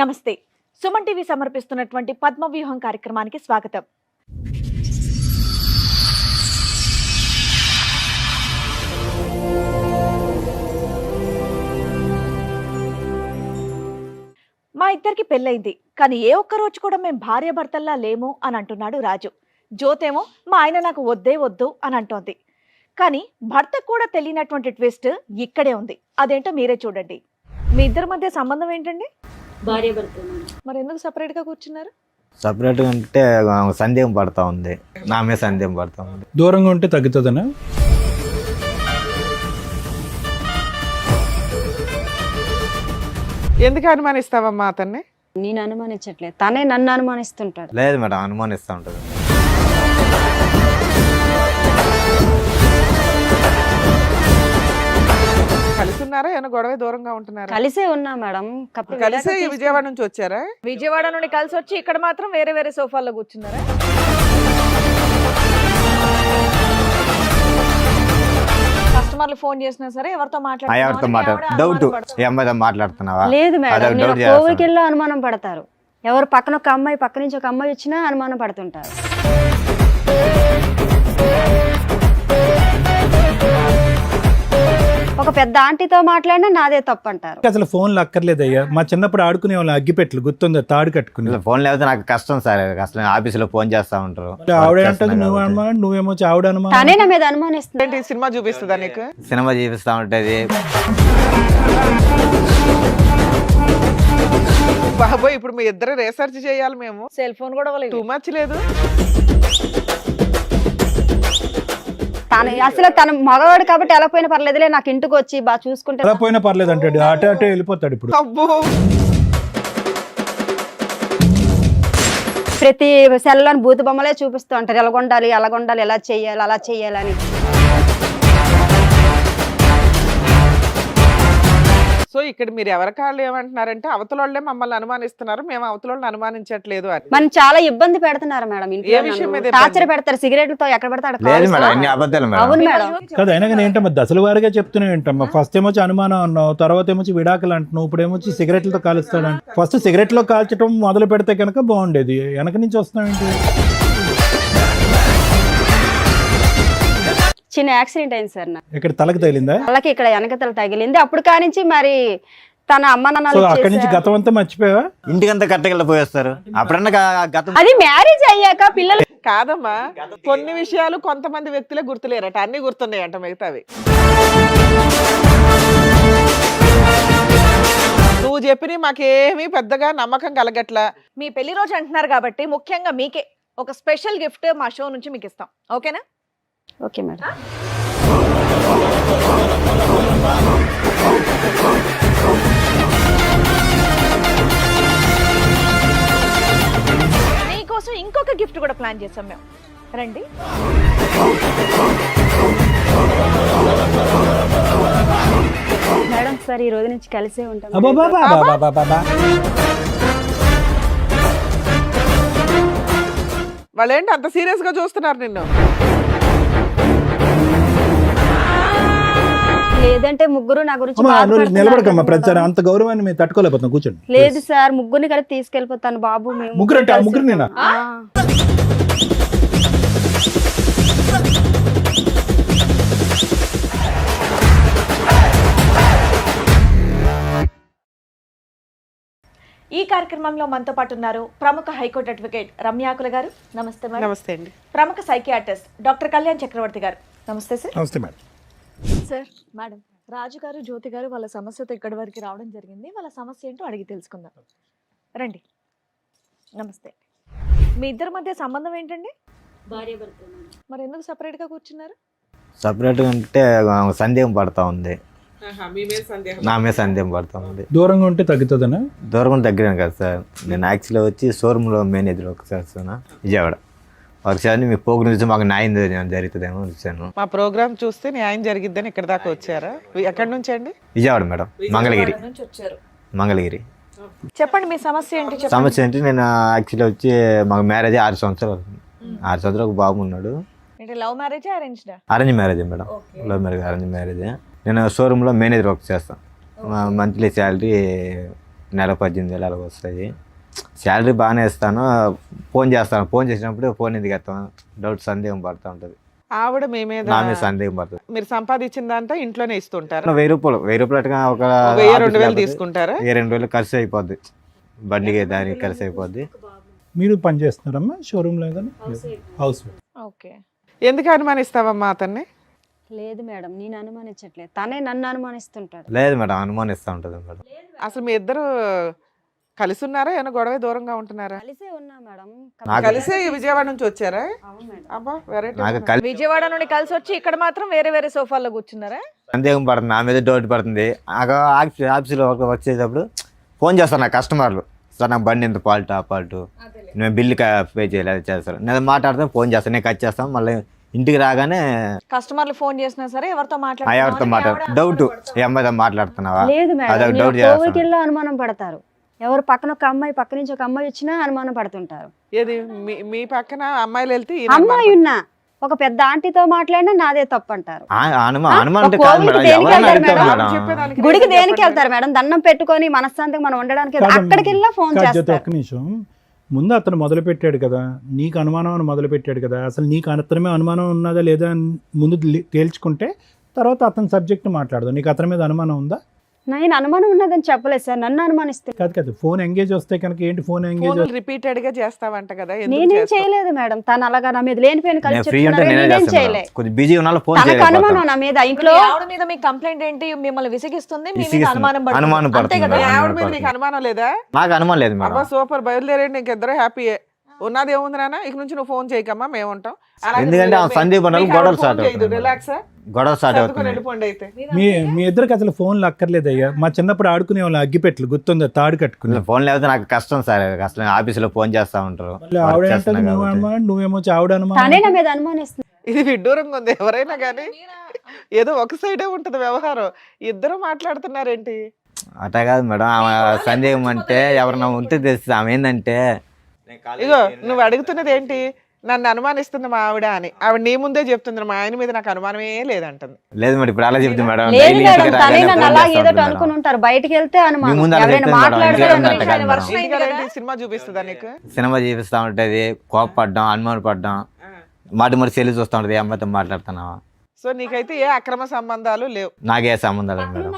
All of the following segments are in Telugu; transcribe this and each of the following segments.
నమస్తే. సుమన్ టీవీ సమర్పిస్తున్నటువంటి పద్మవ్యూహం కార్యక్రమానికి స్వాగతం. మా ఇద్దరికి పెళ్ళైంది, కానీ ఏ ఒక్క రోజు కూడా మేము భార్యాభర్తల్లా లేము అని అంటున్నాడు రాజు. జ్యోతేమో మా ఆయన నాకు వద్దే వద్దు అని అంటోంది. కానీ భర్తకు కూడా తెలియనటువంటి ట్విస్ట్ ఇక్కడే ఉంది. అదేంటో మీరే చూడండి. మీ ఇద్దరి మధ్య సంబంధం ఏంటండి? భార్యాభర్త. మరి ఎందుకు సపరేట్ గా కూర్చున్నారు? సపరేట్గా అంటే సందేహం పడతా ఉంది, నా మీద సందేహం పడతా ఉంది. దూరంగా ఉంటే తగ్గుతుందనా? ఎందుకు అనుమానిస్తావమ్మా అతన్ని? నేను అనుమానించట్లేదు, తనే నన్ను అనుమానిస్తుంటాడు. లేదు మేడం, అనుమానిస్తూ ఉంటుంది. కలిసి ఉన్నారా? ఏమైనా గొడవ దూరంగా ఉంటున్నారా? కలిసే ఉన్నా మేడం. కలిసే విజయవాడ నుంచి వచ్చారా? విజయవాడ నుండి కలిసి వచ్చి ఇక్కడ మాత్రం వేరే వేరే సోఫాల్లో కూర్చున్నారా? కస్టమర్లు ఫోన్ చేసినా సరే ఎవరితో డౌట్ ఈ అమ్మాయితో మాట్లాడుతున్నావా? లేదు మేడం, అదొక నేను doubt కోవికి వెళ్ళి అనుమానం పడతారు. ఎవరు పక్కన ఒక అమ్మాయి, పక్క నుంచి ఒక అమ్మాయి వచ్చినా అనుమానం పడుతుంటారు. ఒక పెద్ద ఆంటీతో మాట్లాడినా నాదే తప్పు అంటారు. అసలు ఫోన్లు అక్కర్లేదయ్యా. మా చిన్నప్పుడు ఆడుకునే వాళ్ళు అగ్గిపెట్లు గుర్తుందా? తాడు కట్టుకుని. ఫోన్ లేకపోతే నాకు కష్టం సార్. అసలు ఆఫీసులో ఫోన్ చేస్తా ఉంటారు. ఆవిడ అంటది నువ్వు అనుమానం, నువ్వేమో ఆవిడ అనుమానం. తనే నా మీద అనుమానిస్తుంది. ఏంటి సినిమా చూపిస్తుందా నీకు? సినిమా చూపిస్తా ఉంటది. బాబోయ్, ఇప్పుడు మీ ఇద్దరు రీసెర్చ్ చేయాలి మేము. సెల్ ఫోన్ కూడా టూ మచ్ లేదు. అసలు తన మగవాడు కాబట్టి ఎలా పోయినా పర్లేదులే, నాకు ఇంటికి వచ్చి బాగా చూసుకుంటే ఎలా పోయినా పర్లేదు అంటాడు. అటే వెళ్ళిపోతాడు. ఇప్పుడు అబ్బో, ప్రతి సెల్లోని బూతు బొమ్మలే చూపిస్తూ ఉంటారు. ఎలాగొండాలి, ఎలాగొండాలి, ఎలా చెయ్యాలి, అలా చెయ్యాలని. సో ఇక్కడ మీరు ఎవరి కాళ్ళు ఏమంటున్నారంటే అవతల వాళ్ళే మమ్మల్ని అనుమానిస్తున్నారు, మేము అవతల వాళ్ళని అనుమానించట్లేదు అని. మనం చాలా ఇబ్బంది పెడుతున్నారు మేడం. ఏ విషయం మీద టార్చర్ పెడతారు, సిగరెట్లతో ఎక్కడ పెడతాడు. లేదు మేడం, అన్ని అబద్ధాలు మేడం. అవును మేడం. కదా, అయినా కానీ ఏంటమ్మా దశల వారిగా చెప్తున్నావు ఏంటమ్మా? ఫస్ట్ ఏమొచ్చి అనుమానం అన్నావు, తర్వాత ఏమొచ్చి విడాకులు అంటున్నావు, ఇప్పుడు ఏమొచ్చి సిగరెట్లతో కాలుస్తాడు. ఫస్ట్ సిగరెట్లో కాల్చడం మొదలు పెడితే కనుక బాగుండేది. వెనక నుంచి వస్తున్నావు ఏంటి? చిన్న యాక్సిడెంట్ అయింది సార్ నాకు. ఇక్కడ తలకు తగిలిందా? వాళ్ళకి ఇక్కడ వెనకతల తగిలింది. అప్పుడు కానించి మరి తన అమ్మ సో అక్కడి నుంచి గతం అంతా మర్చిపోయావా? ఇంటికంతా కట్టగల పోయేస్తారు. అప్పుడన్నా గతం అది మ్యారేజ్ అయ్యాక పిల్లలు కాదమ్మా, కొన్ని విషయాలు కొంతమంది వ్యక్తులే గుర్తులేరట, అన్ని గుర్తున్నాయంట మిగతావి. నువ్వు చెప్పిన మాకేమీ పెద్దగా నమ్మకం కలగట్లా. మీ పెళ్లి రోజు అంటున్నారు కాబట్టి ముఖ్యంగా మీకే ఒక స్పెషల్ గిఫ్ట్ మా షో నుంచి మీకు ఇస్తాం. ఓకేనా? Okay madam. మీకోసం ఇంకొక గిఫ్ట్ కూడా ప్లాన్ చేసాం మేము. రండి. మేడం సార్ ఈ రోజు నుంచి కలిసే ఉంటాం. అబ్బబ్బబ్బబ్బబ్బబ్బబ్బ. వాళ్ళేంటి అంత సీరియస్ గా చూస్తున్నారు నిన్ను? లేదంటే ముగ్గురు నా గురించి అమ్మా, నువ్వు బాధపడుతున్నారు నిలబడకమ్మా. కదా. ప్రచారం అంత గౌరవాన్ని మేము తట్టుకోలేకపోతున్నాం. కూర్చోండి. లేదు సార్, ముగ్గురిని కలిపి తీసుకెళ్ళిపోతాను బాబు. మేము ముగ్గురు అంటే ఆ కలిసి ముగ్గురు నేనా? ఆ. ఈ కార్యక్రమంలో మనతో పాటు ఉన్నారు ప్రముఖ హైకోర్టు అడ్వకేట్ రమ్యాకుల గారు. నమస్తే మేడం. నమస్తే అండి. ప్రముఖ సైకియాట్రిస్ట్ డాక్టర్ కళ్యాణ్ చక్రవర్తి గారు. నమస్తే సార్. నమస్తే మేడం. సార్, మేడం, రాజు గారు, జ్యోతి గారు వాళ్ళ సమస్యతో ఇక్కడి వరకు రావడం జరిగింది. వాళ్ళ సమస్య ఏంటో అడిగి తెలుసుకుందాం. రండి. నమస్తే. మీ ఇద్దరి మధ్య సంబంధం ఏంటండి? భార్యాభర్త. మరి ఎందుకు సపరేట్ గా కూర్చున్నారు? సపరేట్గా అంటే సందేహం పడతా ఉంది, నా మీద సందేహం పడతా ఉంది. దూరంగా ఉంటే తగ్గుతుందనా? దూరం దగ్గర కదా సార్. నేను యాక్చువల్గా వచ్చి షోరూంలో మేనేజర్ ఒకసారి విజయవాడ ఒకసారి మీ ప్రోగ్రామ్ చూసి మాకు న్యాయం జరుగుతుందేమో వచ్చాను. మా ప్రోగ్రామ్ చూస్తే న్యాయం జరిగిద్దని ఇక్కడ దాకా వచ్చారా? ఎక్కడి నుంచి అండి? విజయవాడ మేడం, మంగళగిరి. నుంచి వచ్చారు. మంగళగిరి. చెప్పండి మీ సమస్య ఏంటి? చెప్పండి. సమస్య ఏంటి, నేను యాక్చువల్గా వచ్చి మాకు మ్యారేజ్ 6 సంవత్సరాలు అవుతుంది. 6 సంవత్సరాలు ఒక బాబు ఉన్నాడు. ఏంటి, లవ్ మ్యారేజ్ అరేంజ్డా? Arrange marriage madam. Love marriage, arrange marriage. నేను షోరూంలో మేనేజర్ వర్క్ చేస్తాను. మంత్లీ శాలరీ నెల 18,000 అలా వస్తాయి. శాలరీ బాగానే ఇస్తాను, ఫోన్ చేస్తాను. ఫోన్ చేసినప్పుడు ఫోన్ ఎందుకు ఎత్తాను, డౌట్ సందేహం పడుతూ ఉంటుంది. ఆవిడ మీ మీద నా మీద సందేహం పడుతుంది. మీరు సంపాదించిందంతా ఇంట్లోనే ఇస్తుంటారు. 1,000 రూపాయలు ఒక 1000-2000 తీసుకుంటారా? 2,000 ఖర్చు అయిపోద్ది, బండికి దానికి ఖర్చు అయిపోద్ది. మీరు పని చేస్తున్నారమ్మా షోరూమ్ లో ఏదైనా? House okay. ఎందుకు అనుమానిస్తావమ్మా అతన్ని? లేదు మేడం, నేను అనుమానించట్లేదు, తనే నన్ను అనుమానిస్తుంటాడు. లేదు మేడం, అనుమానిస్తూ ఉంటుంది మేడం. అసలు మీ ఇద్దరు కలిసి ఉన్నారా, ఏమైనా గొడవ దూరంగా ఉంటున్నారా? కలిసే ఉన్నా మేడం. కలిసే విజయవాడ నుంచి వచ్చారా? అవును మేడం. అబ్బా వెరైటీ. నాకు కలిసి విజయవాడ నుండి కలిసి వచ్చి ఇక్కడ మాత్రం వేరే వేరే సోఫాల్లో కూర్చున్నారా? సందేహం పడుతుంది, నా మీద డౌట్ పడుతుంది. ఆఫీస్లో వర్క్ చేసేటప్పుడు ఫోన్ చేస్తాను నా కస్టమర్లు, సార్ నాకు బండి ఎంత ఫాల్ట్, ఆ ఫాల్ట్, నేను బిల్లు పే చేయలేదు చేస్తాను. నేను మాట్లాడితే ఫోన్ చేస్తాను, నేను కట్ చేస్తాను. మళ్ళీ ఇంటికి రాగానే కస్టమర్లు ఫోన్ చేసినా సరే ఎవరితో ఎవరితో డౌట్, ఈ అమ్మాయితో మాట్లాడుతున్నావా, లేదు అదొక మేడం, డౌట్ చేస్తాను. కోవికిల్లో అనుమానం పడతారు. ఎవరు పక్కన ఒక అమ్మాయి, పక్క నుంచి ఒక అమ్మాయి వచ్చినా అనుమానం పడుతుంటారు. ఏది మీ పక్కన అమ్మాయిలు వెళ్తే ఈయన అమ్మాయి ఉన్నా ఒక పెద్ద ఆంటీతో మాట్లాడినా నాదే తప్పు అంటారు. అనుమానం అంటే ఒక కాదు కోవిల్కి మేడం, దేనికి ఎవరైనా వెళ్తారు అడుగుతారు మేడం? మేడం. చెప్పేదానికి గుడికి రీజన్ దేనికి చెప్పండి. వెళ్తారు మేడం? దండం పెట్టుకొని మనశ్శాంతికి మనం ఉండడానికి అక్కడికి వెళ్ళా ఫోన్ చేస్తారు. ఒక్క నిమిషం, ముందు అతను మొదలు పెట్టాడు కదా, నీకు అనుమానం అని మొదలు పెట్టాడు కదా, అసలు నీకు అతని అనుమానం ఉన్నదా లేదా అని ముందు తేల్చుకుంటే తర్వాత అతని సబ్జెక్ట్ మాట్లాడదు. నీకు అతని మీద అనుమానం ఉందా? నేను అనుమానం ఉన్నదని చెప్పలేదు సార్, నన్ను అనుమానిస్తే. కాదు ఫోన్ ఎంగేజ్ వస్తే కనుక ఏంటి, ఫోన్ ఎంగేజ్ ఫోన్ రిపీటెడ్ గా చేస్తావంట కదా, ఎందుకు నేనేం చేస్తావు? చేయలేదు మేడం, తను అలాగా నా మీద లేనిపోయిన నేను కలిసి ఫ్రీ ఉంటే చెప్తున్నారు, నేనే నేనేం చేస్తాను చేయలే. మేడం. కొద్దిగా బిజీ ఉన్నా ఫోన్ తనకు అనుమానం చేయలేకపోతాను. నా మీద. ఇంట్లో ఆవిడ మీద మీ కంప్లైంట్ ఏంటి? మిమ్మల్ని విసిగిస్తుంది, మీ మీద విసిగిస్తుంది. అనుమానం పడుతుంది. అనుమానం అంతే పడుతుంది కదా? మేడం. ఆవిడ మీద నీకు అనుమానం లేదా? నాకు అనుమానం లేదు అబ్బా మేడం. సూపర్, బయలుదేరండి, ఇంకిద్దరు హ్యాపీయే. ఉన్నది ఏముంది నాన్న, ఇక నుంచి నువ్వు ఫోన్ చేయకమ్మా, మేము ఉంటాం. ఎందుకంటే ఆ సందీప్ అన్నది గొడవలు స్టార్ట్ అవుతుంది. రిలాక్స్ గొడవ స్టార్ట్ అవుతుంది. వెళ్ళిపోండి అయితే. మీ ఇద్దరికి అసలు ఫోన్లు అక్కర్లేదు అయ్యా. మా చిన్నప్పుడు ఆడుకునే వాళ్ళు అగ్గిపెట్లు గుర్తుందా, తాడు కట్టుకుని. ఫోన్ లేకపోతే నాకు కష్టం సార్, అసలు ఆఫీసులో ఫోన్ చేస్తా ఉంటారు. మళ్ళీ ఆవిడ వర్క్ అంటే చేస్తున్నా నువ్వు కాబట్టి. అనుమానం, నువ్వేమో ఆవిడ తనే అనుమానం. నా మీద అనుమానిస్తుంది. ఇది విడ్డూరంగా ఉంది. ఎవరైనా కానీ ఏదో ఒక సైడే ఉంటది వ్యవహారం, ఇద్దరు మాట్లాడుతున్నారేంటి? అట్లా కాదు మేడం, ఆమె సందేహం అంటే ఎవరన్నా ఉంటే తెలుస్తుంది. ఆమె ఏంటంటే ఇగో నువ్వు అడుగుతున్నది ఏంటి, నన్ను అనుమానిస్తుంది మా ఆవిడ అని. ఆవిడ నీ ముందే చెప్తుంది, మా ఆయన మీద నాకు అనుమానమే లేదంటుంది. లేదు మేడం, ఇప్పుడు అలా చెప్తుంది మేడం. లేదు డైలీ మేడం, ఇంటికి తనే రాగానే నన్ను ఫోన్ అలా చేస్తా ఏదో ఉంటుంది అనుకుని మేడం. ఉంటారు. బయటికి వెళ్తే అనుమానం, మీ ముందు అలా ఎవరైనా చెప్తుంది మేడం, మాట్లాడితే ఇంటికి అనుమానం. రాగానే మేడం. ఇంటికి సినిమా చూపిస్తుందా నీకు? సినిమా చూపిస్తా ఉంటది, కోపపడ్డం, అనుమానం పడ్డం, మాట సెల్లి చూస్తూ ఉంటది, ఏ అమ్మాయితో మాట్లాడుతున్నావా. సో నీకైతే ఏ అక్రమ సంబంధాలు లేవు? నాకే సంబంధాలు లేదు మేడం.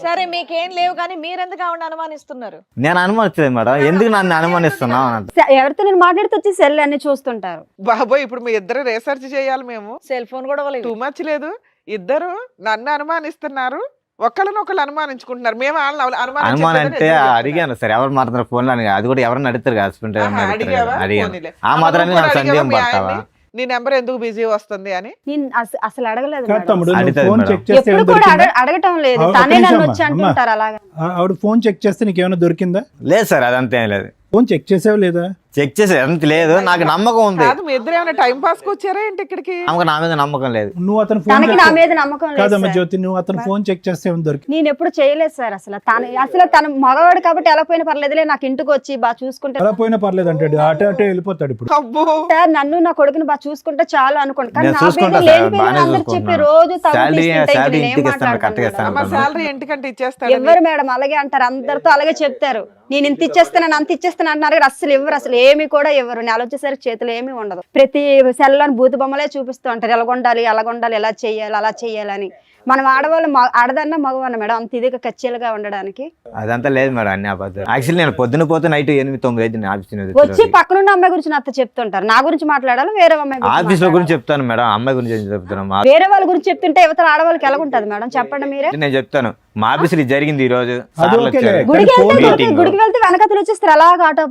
సరే మీకేం లేవు, కానీ మీరెందుకు ఆవిడ అనుమానిస్తున్నారు? నేను అనుమానించలేదు మేడం, ఎందుకు నన్ను అనుమానిస్తున్నావు అని అంట. ఎవరితో నేను మాట్లాడితే వచ్చి సెల్ అన్ని చూస్తుంటారు. బాబోయ్, ఇప్పుడు మీ ఇద్దరు రీసెర్చ్ చేయాలి మేము. సెల్ ఫోన్ కూడా టూ మచ్ లేదు, ఇద్దరు నన్ను అనుమానిస్తున్నారు, ఒకళ్ళనొకళ్ళు అనుమానించుకుంటున్నారు. మేము వాళ్ళని అనుమానం అంటే అనుమానించట్లేదు. అడిగాను సార్, ఎవరు మాట్లాడుతున్నారు ఫోన్ లో అని. అది కూడా ఎవరన్నా అడుగుతారు కదా, హస్బెండ్ అడిగావా? అడిగాను. పోనీలే. ఆ మాత్రాన్ని నాకు సందేహం మీ పడతావా? ఆయన్ని, నీ నెంబర్ ఎందుకు బిజీ వస్తుంది అని? నేను అసలు అడగలేదు కాదు మేడం. తమ్ముడు, నువ్వు అడుగుతాది ఫోన్ మేడం. చెక్ చేస్తే ఎప్పుడు ఏమైనా కూడా దొరికిందా? అడగటం లేదు, ఒక్క తనే నిమిషం నన్ను అమ్మా, వచ్చి అమ్మా. అంటుంటారు అలాగా. ఆవిడ ఫోన్ చెక్ చేస్తే నీకేమైనా దొరికిందా? లేదు సార్, అదంతా ఏం లేదు. ఫోన్ చెక్ చేసావు లేదా? చెక్ చేసే అంత లేదు, నాకు నమ్మకం ఉంది. కాదు, మీ ఇద్దరు ఏమైనా టైం పాస్ కి వచ్చారా ఏంటి ఇక్కడికి? ఆమెకు నా మీద నమ్మకం లేదు. నువ్వు అతను ఫోన్ తనకి నా మీద నమ్మకం లేదు కాదమ్మా సార్. జ్యోతి, నువ్వు అతను ఫోన్ చెక్ చేస్తే ఏమైనా దొరికి? నేను ఎప్పుడు చేయలేదు సార్. అసలు తన మగవాడు కాబట్టి ఎలా పోయినా పర్లేదులే, నాకు ఇంటికి వచ్చి బాగా చూసుకుంటే అలా పోయినా పర్లేదు అంటాడు, అటే అటే వెళ్ళిపోతాడు. ఇప్పుడు అబ్బో, సార్ నన్ను నా కొడుకుని బాగా చూసుకుంటే చాలు అనుకోండి. కానీ నేను నా చూసుకుంటా పేరు సార్, లేని పేరు బాగానే అందరు చెప్పి చూసుకుంటున్నాను. రోజు తగులు శాలరీ తీసుకుంటే శాలరీ ఇంక ఇంటికి నేనేం ఇస్తాను, కరెక్ట్గా మాట్లాడతాను ఇస్తాను. అమ్మ శాలరీ ఇంటికంటే ఇచ్చేస్తాడు. ఎవరు మేడం అలాగే అంటారు, అందరితో అలాగే చెప్తారు. నేను ఇంత ఇచ్చేస్తాను అంత ఇచ్చేస్తాను అంటున్నారు కానీ అసలు ఇవ్వరు, అసలు ఏమి కూడా ఇవ్వరు. నెల వచ్చేసరికి చేతిలో ఏమీ ఉండదు. ప్రతి సెల్లోని భూత బొమ్మలే చూపిస్తూ ఉంటారు, ఎలాగొండాలి అలాగొండాలి, ఎలా చెయ్యాలి అలా చెయ్యాలని. మనం ఆడవాళ్ళు ఆడదన్నా మగవన్న మేడం అంత ఇదిగా కచ్చేలుగా ఉండడానికి. అదంతా లేదు మేడం, అన్ని అబద్ధాలు. యాక్చువల్లీ నేను పొద్దున పోతే నైట్ 8-9 ఆఫీస్ వచ్చి పక్కనున్న అమ్మాయి గురించి నాతో చెప్తుంటారు. నా గురించి మాట్లాడాలి, వేరే అమ్మాయి గురించి ఆఫీస్ లో మాట్లాడాలా? గురించి చెప్తాను మేడం, అమ్మాయి గురించి ఏం చెప్తున్నాం. వేరే వాళ్ళ గురించి చెప్తుంటే యువతల ఆడవాళ్ళకి ఎలా ఉంటుంది మేడం చెప్పండి మీరే. నేను చెప్తాను, మా ఆఫీస్ లో జరిగింది ఈ రోజు. అది సార్లు ఓకేలే. వచ్చారు. గుడికి ఫోన్ వెళ్తే మీటింగ్. గుడికి వెళ్తే వెనకతలు వచ్చేస్తారు అలాగ ఆటో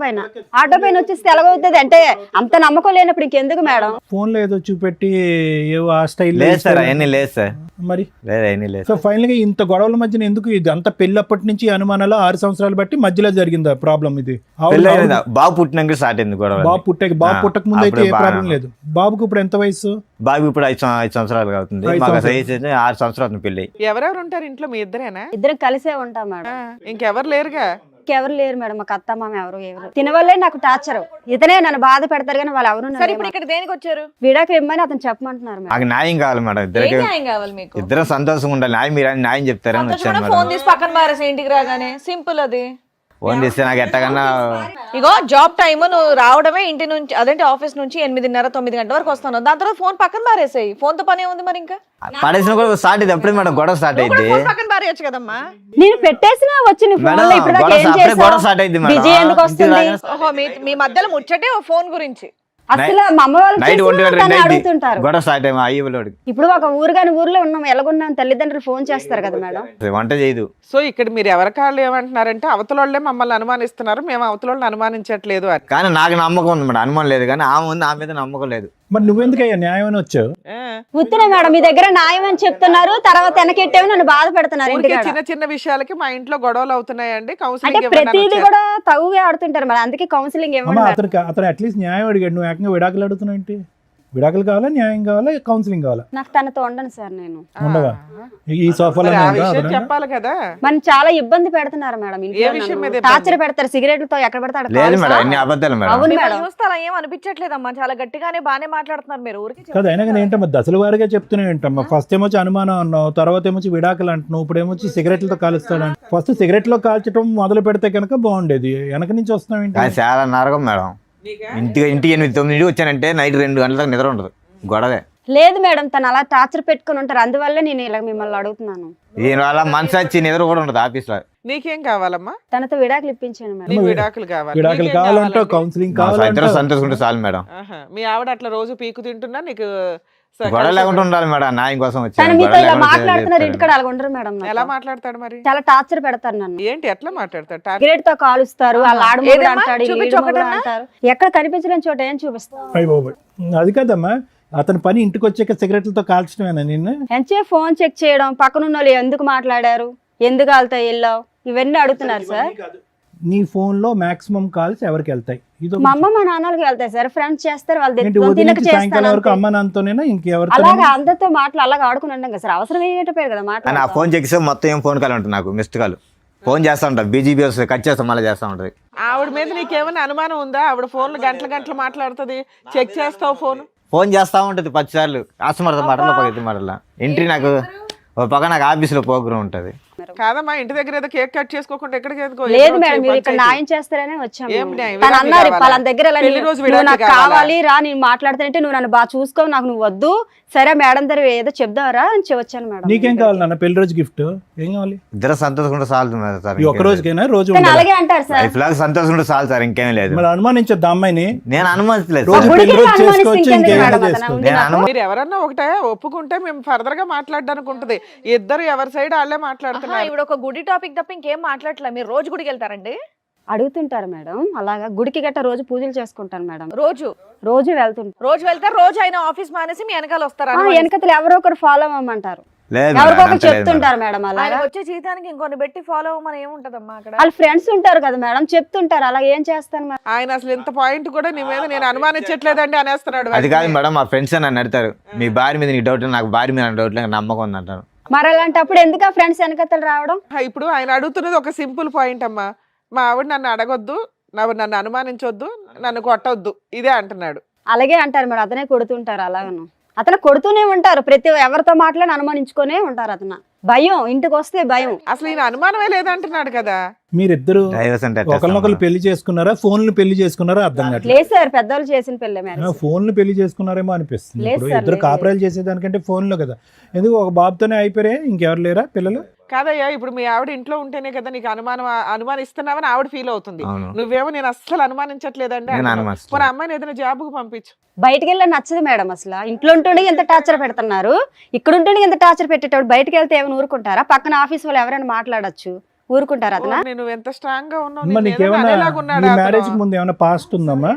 పైన వచ్చేస్తే ఎలాగవుతుంది అంటే అంత నమ్మకం లేనప్పుడు ఇంకెందుకు మేడం. ఫోన్ లో ఏదో చూపెట్టి ఏవో ఆ స్టైల్ లేదు సార్, అవన్నీ లేదు సార్, మరి. లేదు అవన్నీ లేదు. సో ఫైనల్ గా ఇంత గొడవల మధ్యన ఎందుకు ఇది అంత పెళ్ళప్పటి నుంచి అనుమానాలు 6 సంవత్సరాలు బట్టి మధ్యలో జరిగిందా ప్రాబ్లం ఇది? పెళ్ళి అయిందా? బాబు పుట్టినాక స్టార్ట్ అయింది గొడవ. బాబు పుట్టక ముందు అయితే ఏ అప్పుడే ప్రాబ్లం బాగా- లేదు. బాబుకు ఇప్పుడు ఎంత వయసు? బాబు ఇప్పుడు 5 సంవత్సరాలు అవుతుంది. 5 మాకు సంవత్సరాలు. వయసు అయితే 6 సంవత్సరాలు అవుతుంది పెళ్ళి. ఎవరెవరు ఉంటారు ఇంట్లో? మీ ఇద్దరేనా? ఇద్దరం కలిసే ఉంటాం మేడం. ఇంకెవరు లేరుగా? ఇంకెవరు లేరు మేడం, మాకు అత్త మామ ఎవరు తినవల్లే నాకు టార్చర్. ఇతనే నన్ను బాధ పెడతారు కానీ వాళ్ళు ఎవరు సరే ఇప్పుడు ఇక్కడ దేనికి వచ్చారు? విడాకు ఇమ్మని అతను చెప్పమంటున్నారు మేడం. నాకు న్యాయం కావాలి మేడం, ఏం ఇద్దరికి న్యాయం కావాలి మీకు? ఇద్దరం సంతోషంగా ఉండాలి. న్యాయం మీరు న్యాయం చెప్తారని వచ్చాను సంతోషమైన మేడం. ఫోన్ తీసి పక్కన మారేసి ఇంటికి రాగానే సింపుల్ అది. ఫోన్ చేస్తే నాకు ఎట్టకన్నా ఇగో జాబ్ టైమ్ నువ్వు రావడమే ఇంటి నుంచి అదేంటి ఆఫీస్ నుంచి 8:30 9 గంటల వరకు వస్తాను, దాని తర్వాత ఫోన్ పక్కన పారేసాయి. ఫోన్ తో పని ఉంది మరి ఇంకా పడేసిన కూడా స్టార్ట్ అయింది అప్పుడే మేడం, గొడవ స్టార్ట్ అయింది ఫోన్ పక్కన పారేయచ్చు కదమ్మా. నేను పెట్టేసినా వచ్చి నీ ఫోన్ లో ఇప్పుడు దాకా ఏం గొడవ స్టార్ట్ అయింది చేసావు? బిజీ ఎందుకు వస్తుంది? ఓహో మీ మధ్యలో ముచ్చటే ఫోన్ గురించి. అసలు మా అమ్మ వాళ్ళు నైట్ 1 చేసినా తను అడుగుతుంటారు. గొడవ స్టార్ట్ అయ్యి అయ్యలోడు ఇప్పుడు ఒక ఊరు కాని ఊర్లో ఉన్నాం, ఎలాగున్నాం తల్లిదండ్రులు ఫోన్ చేస్తారు కదా మేడం. వంట చేయదు. సో ఇక్కడ మీరు ఎవరికాళ్ళు ఏమంటున్నారంటే అవతలోళ్ళే మమ్మల్ని అనుమానిస్తున్నారు, మేము అవతలోళ్ళని అనుమానించట్లేదు అని. కానీ నాకు నమ్మకం ఉంది మేడం, అనుమానం లేదు. కానీ ఆమె ఉంది, ఆమె మీద నమ్మకం లేదు. మరి నువ్వెందుకయ్యా న్యాయం అని వచ్చావు? ఉత్తినే మేడం మీ దగ్గర న్యాయం అని చెప్తున్నారు, తర్వాత వెనకెట్టేవి నన్ను బాధ పెడుతున్నారు. ఊరికే ఇంటికాడ చిన్న చిన్న విషయాలకి మా ఇంట్లో గొడవలు అవుతున్నాయండి, అంటే కౌన్సిలింగ్ ప్రతిదీ కూడా తగుగా ఆడుతుంటారు మరి, అందుకే కౌన్సిలింగ్ అమ్మ ఇవ్వండి. అతను అట్లీస్ట్ న్యాయం అడిగాడు, నువ్వు ఏకంగా విడాకులు అడుగుతున్నావు ఏంటి? విడాకులు కావాలా, న్యాయం కావాలా, కౌన్సిలింగ్ కావాలా? నాకు తనతో ఉండను సార్ నేను. ఉండవా? ఈ సోఫాలో ఆ విషయం చెప్పాలి కదా. మన చాలా ఇబ్బంది పెడుతున్నారు మేడం, ఏ విషయం మీద ఇబ్బంది? టార్చర్ పెడతారు, సిగరెట్లతో ఎక్కడ పెడతాడు. లేదు మేడం, అన్ని అబద్ధాలు మేడం. అవును మిమ్మల్ని మేడం. చూస్తే అలా ఏం అనిపించట్లేదమ్మా, చాలా గట్టిగానే బానే మాట్లాడుతున్నారు మీరు. ఊరికి కదా అయినా కానీ ఏంటమ్మా దశల వారిగా చెప్తూనే ఏంటమ్మా? ఫస్ట్ ఏమొచ్చి అనుమానం అన్నావు, తర్వాత ఏమొచ్చి విడాకులు అంటున్నావు, ఇప్పుడు ఏమొచ్చి సిగరెట్లతో కాలుస్తాడు. ఫస్ట్ సిగరెట్లో కాల్చడం మొదలు పెడితే కనుక బాగుండేది, వెనక నుంచి వస్తున్నావు ఏంటి? కానీ చాలా నరకం మేడం. ఇంటికి 8 9 వచ్చానంటే నైట్ 2 గంటలకు నిద్ర ఉండదు, గొడవే. లేదు మేడం, తను అలా టార్చర్ పెట్టుకుని ఉంటారు, అందువల్ల నేను ఇలా మిమ్మల్ని అడుగుతున్నాను. దీనివల్ల మనసు వచ్చి నిద్ర కూడా ఉండదు ఆఫీస్ లో. నీకేం కావాలమ్మా? తనతో విడాకులు ఇప్పించాను మేడం. నీకు విడాకులు కావాలి. విడాకులు నీకేం కావాలంటావు, కావాలండి? కౌన్సిలింగ్ ఇద్దరు కావాలంటావు. సంతోషంటే చాలు మేడం. ఆహా. మీ ఆవిడ అట్లా రోజు పీకు తింటున్నా నీకు గొడవ లేకుండా ఉండాలి మేడం, న్యాయం కోసం తను వచ్చాను. మీతో గొడవ ఇలా లేకుండా మాట్లాడుతున్నారు, చేస్తారు. ఇంటికాడ అలా ఉండరు మేడం. నాతో. ఎలా మాట్లాడతాడు మరి? చాలా టార్చర్ పెడతారు నన్ను. ఏంటి ఎట్లా మాట్లాడతాడు? సిగరెట్ తో కాలుస్తారు, వాళ్ళ ఆడమూడు ఏదమ్మా? అంటాడు, చూపించు ఈడు మొగుడు ఒకటన్నా? అంటారు. ఎక్కడ కనిపించలేని చోట ఏం చూపిస్తారు. అయ్య బాబోయ్. అది కాదమ్మా, అతని పని ఇంటికి వచ్చాక సిగరెట్లతో కాల్చడమేనా నిన్ను? ఎంచే ఫోన్ చెక్ చేయడం, పక్కన ఉన్న వాళ్ళు ఎందుకు మాట్లాడారు, ఎందుకు వాళ్ళతో వెళ్ళావు, ఇవన్నీ అడుగుతున్నారు సార్. నీ ఫోన్ లో మాక్సిమం కాల్స్ ఎవరికి వెళ్తాయి? ఇది మా అమ్మ మా నాన్నలకి వెళ్తాయి సార్, ఫ్రెండ్స్ చేస్తారు, వాళ్ళు ఏంటి తినక ఉదయం నుంచి సాయంకాలం చేస్తాను వరకు అంతే. అమ్మ నాన్నతోనేనా ఇంకెవరితో? అలాగా అందరితో మాటలు అలాగా ఆడుకుని ఉంటాం కదా సార్, అవసరం ఏంటో కదా కానీ మాట్లాడు. ఆ ఫోన్ చెక్కిస్తే మొత్తం ఏం ఫోన్ కాల్ ఉంటుంది, నాకు మిస్డ్ కాల్. ఫోన్ చేస్తా ఉంటా, బీజీబీ వస్తుంది, కట్ చేస్తా మళ్ళీ చేస్తా ఉంటది. ఆవిడ మీద నీకేమైనా అనుమానం ఉందా? ఆవిడ ఫోన్లు గంటలు మాట్లాడుతుంది, చెక్ చేస్తావు ఫోన్ చేస్తా ఉంటది 10 సార్లు. కస్టమర్తో మాటలు పది మాటల ఎంట్రీ. నాకు ఒక పక్క నాకు ఆఫీసులో ప్రోగ్రామ్ ఉంటది. కాదమ్మా, ఇంటి దగ్గర ఏదో కేక్ కట్ చేసుకోకుండా ఎక్కడికి ఎందుకో? లేదు మేడం, మీరు ఇక్కడ న్యాయం చేస్తారనే వచ్చాము. ఏం న్యాయం? తను విడాకులు అన్నారు కావాలా? వాళ్ళ దగ్గర ఇలా పెళ్లి నువ్వు రోజు విడాకులు నాకు కావాలా? కావాలి రా, నేను మాట్లాడుతానంటే నువ్వు నన్ను బాగా చూసుకో, నాకు నువ్వు వద్దు, సరే మేడం దగ్గర ఏదో చెప్దావరా అని వచ్చాను మేడం. నీకేం కావాలి నాన్న? పెళ్లి రోజు గిఫ్ట్ ఏం కావాలి? ఇద్దరు సంతోషంగా చాలు సార్. ఈ ఒక్క రోజుకైనా రోజు తను ఉండాలా? అలాగే అంటారు సార్. లైఫ్ లాగా సంతోషంగా చాలు సార్, ఇంకేం లేదు. మరి అనుమానించద్దు అమ్మాయిని. నేను అనుమతిలేదు రోజు సార్. పెళ్లి రోజు గుడికి చేసుకోవచ్చు, అనుమానిస్తే ఇంకేమైనా ఇంకెందుకు మేడం చేసుకోవచ్చు. నేను అనుమతి మీరు ఎవరన్నా ఒకటే ఒప్పుకుంటే మేము ఫర్దర్ గా మాట్లాడడానికి ఉంటది. ఇద్దరు ఎవరి సైడ్ వాళ్ళే మాట్లాడుతున్నారు. ఇప్పుడు ఒక గుడి టాపిక్ తప్ప ఇంకేం మాట్లాడలే. మీరు రోజు గుడికి వెళ్తారండి? అడుగుతుంటారు మేడం, అలాగా గుడికి గట్ట రోజు పూజలు చేసుకుంటాను మేడం, రోజు రోజు వెళ్తుంటారు. రోజు వెళ్తారు, రోజు అయినా ఆఫీస్ మానేసి మీ వెనకాల వస్తారా? వెనకతలు ఎవరో ఒకరు ఫాలో అవ్వమంటారు, లేదు ఎవరికొకరు మేడం, అంత లేదు మేడం. చెప్తుంటారు మేడం. అలాగా ఆయన వచ్చే జీతానికి ఇంకొన్ని పెట్టి ఫాలో అవ్వమని ఏముంటదమ్మా అక్కడ? వాళ్ళ ఫ్రెండ్స్ ఉంటారు కదా మేడం, చెప్తుంటారు, అలా ఏం చేస్తాను మేడం. ఆయన అసలు ఇంత పాయింట్ కూడా నీ మీద నేను అనుమానించట్లేదండి అనేస్తున్నాడు. అది కాదు మేడం, మా ఫ్రెండ్స్ నన్ను అడతారు, మీ భార్య మీద నీకు డౌట్, నాకు భార్య మీద డౌట్ లేదు, నమ్మకం ఉంది అంటారు. మరి అలాంటప్పుడు ఎందుకు ఆ ఫ్రెండ్స్ వెనకతలు రావడం? ఇప్పుడు ఆయన అడుగుతున్నది ఒక సింపుల్ పాయింట్ అమ్మా, మా ఆవిడ నన్ను అడగొద్దు, నన్ను అనుమానించొద్దు, నన్ను కొట్టొద్దు, ఇదే అంటున్నాడు. అలాగే అంటారు మేడం, అతనే కొడుతుంటారు, అలాగను అతను కొడుతూనే ఉంటారు, ప్రతి ఎవరితో మాట్లాడి అనుమానించుకునే ఉంటారు. అతను భయం, ఇంటికి వస్తే భయం. అసలు ఈయన అనుమానమే లేదంటున్నాడు కదా. మీరిద్దరు డైవర్స్ అంటే ఎట్లా ఒకరినొకరు ఇస్తాం పెళ్లి చేసుకున్నారా, ఫోన్లు పెళ్లి చేసుకున్నారా? అర్థం కావట్లేదు. లేదు సార్, పెద్దవాళ్ళు చేసిన పెళ్ళే మేడం. ఫోన్లు పెళ్లి చేసుకున్నారేమో అనిపిస్తుంది. లేదు ఇప్పుడు సార్, ఇద్దరు లేదు. కాపురాలు చేసేదానికంటే ఫోన్లో కదా. ఎందుకు ఒక బాబుతోనే అయిపోయారే, ఇంకెవరు లేరా పిల్లలు? కాదయ్యా, ఇప్పుడు మీ ఆవిడ ఇంట్లో ఉంటేనే కదా నీకు అనుమానిస్తున్నావని ఆవిడ ఫీల్ అవుతుంది. అవును. నువ్వేమో నేను అస్సలు అనుమానించట్లేదండి నేను అంటున్నావు. అనుమానిస్తలేదు. పోనీ అమ్మాయిని ఏదైనా జాబ్కు పంపించు. బయటికి వెళ్ళి నచ్చదు మేడం, అసలు ఇంట్లో ఉంటుండే ఎంత టార్చర్ పెడుతున్నారు, ఇక్కడ ఉంటుండే ఎంత టార్చర్ పెట్టేటప్పుడు బయటకు వెళ్తే ఏమైనా ఊరుకుంటారా? పక్కన ఆఫీస్ వాళ్ళు ఎవరైనా మాట్లాడొచ్చు, ఊరుకుంటారా? అతను నువ్వు ఎంత స్ట్రాంగ్ గా ఉన్నావు, అమ్మా నిన్ను ఏదో నీకేమన్నా అనేలాగున్నాడు నీ అతను. మ్యారేజ్ ముందు ఏమైనా పాస్ట్ ఉందమ్మా?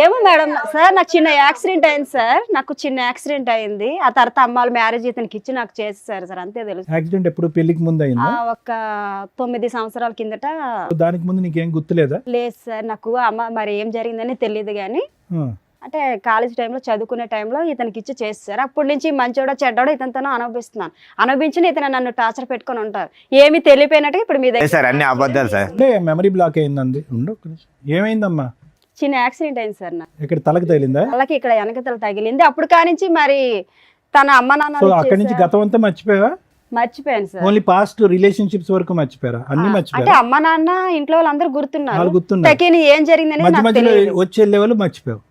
ఏమో మేడం సార్, నాకు చిన్న యాక్సిడెంట్ అయింది సార్, నాకు చిన్న యాక్సిడెంట్ అయింది. ఆ తర్వాత అమ్మాళ్ళు మ్యారేజ్ ఇతనికి ఇచ్చి నాకు చేసేసారు సార్, అంతే తెలుసు. యాక్సిడెంట్ ఎప్పుడు పెళ్లికి ముందు అయిందా? ఒక 9 సంవత్సరాల కిందట. దానికి ముందు నీకేం గుర్తులేదా? లేదు సార్, నాకు అమ్మ మరి ఏం జరిగిందని తెలియదు కానీ, ఆ. అంటే కాలేజ్ టైంలో చదువుకునే టైంలో ఇతనికి ఇచ్చి చేస్తారు. అప్పటి నుంచి మంచోడో చెడ్డోడో ఇతనితోనో అనుభవిస్తున్నాను, అనుభవించిన ఇతను నన్ను టార్చర్ పెట్టుకొని ఉంటారు. ఏమి తెలియపోయినట్టు ఇప్పుడు మీ లేదు దగ్గర సార్, అన్ని అబద్ధాలు సార్. అంటే మెమరీ బ్లాక్ అయిందండి. ఉండు ఒక్క నిమిషం. ఏమైందమ్మా? చిన్న యాక్సిడెంట్ అయింది సార్, నాకు ఇక్కడ తలకు తగిలిందా? వాళ్ళకి ఇక్కడ వెనకతల తగిలింది. అప్పుడు కానించి మరి తన అమ్మ సో నాన్న అక్కడి నుంచి గతం అంతా మర్చిపోయావా? మర్చిపోయాను సార్. ఓన్లీ పాస్ట్ రిలేషన్షిప్స్ వరకు మర్చిపోయారా? అన్ని అంటే మర్చిపోయారా? అమ్మ నాన్న ఇంట్లో వాళ్ళందరూ గుర్తున్నారు. వాళ్ళు గుర్తున్నారు. తకిని ఏం జరిగిందని మధ్య నాకు మధ్యలో తెలియదు. వచ్చే లెవెల్ మర్చిపోయావు.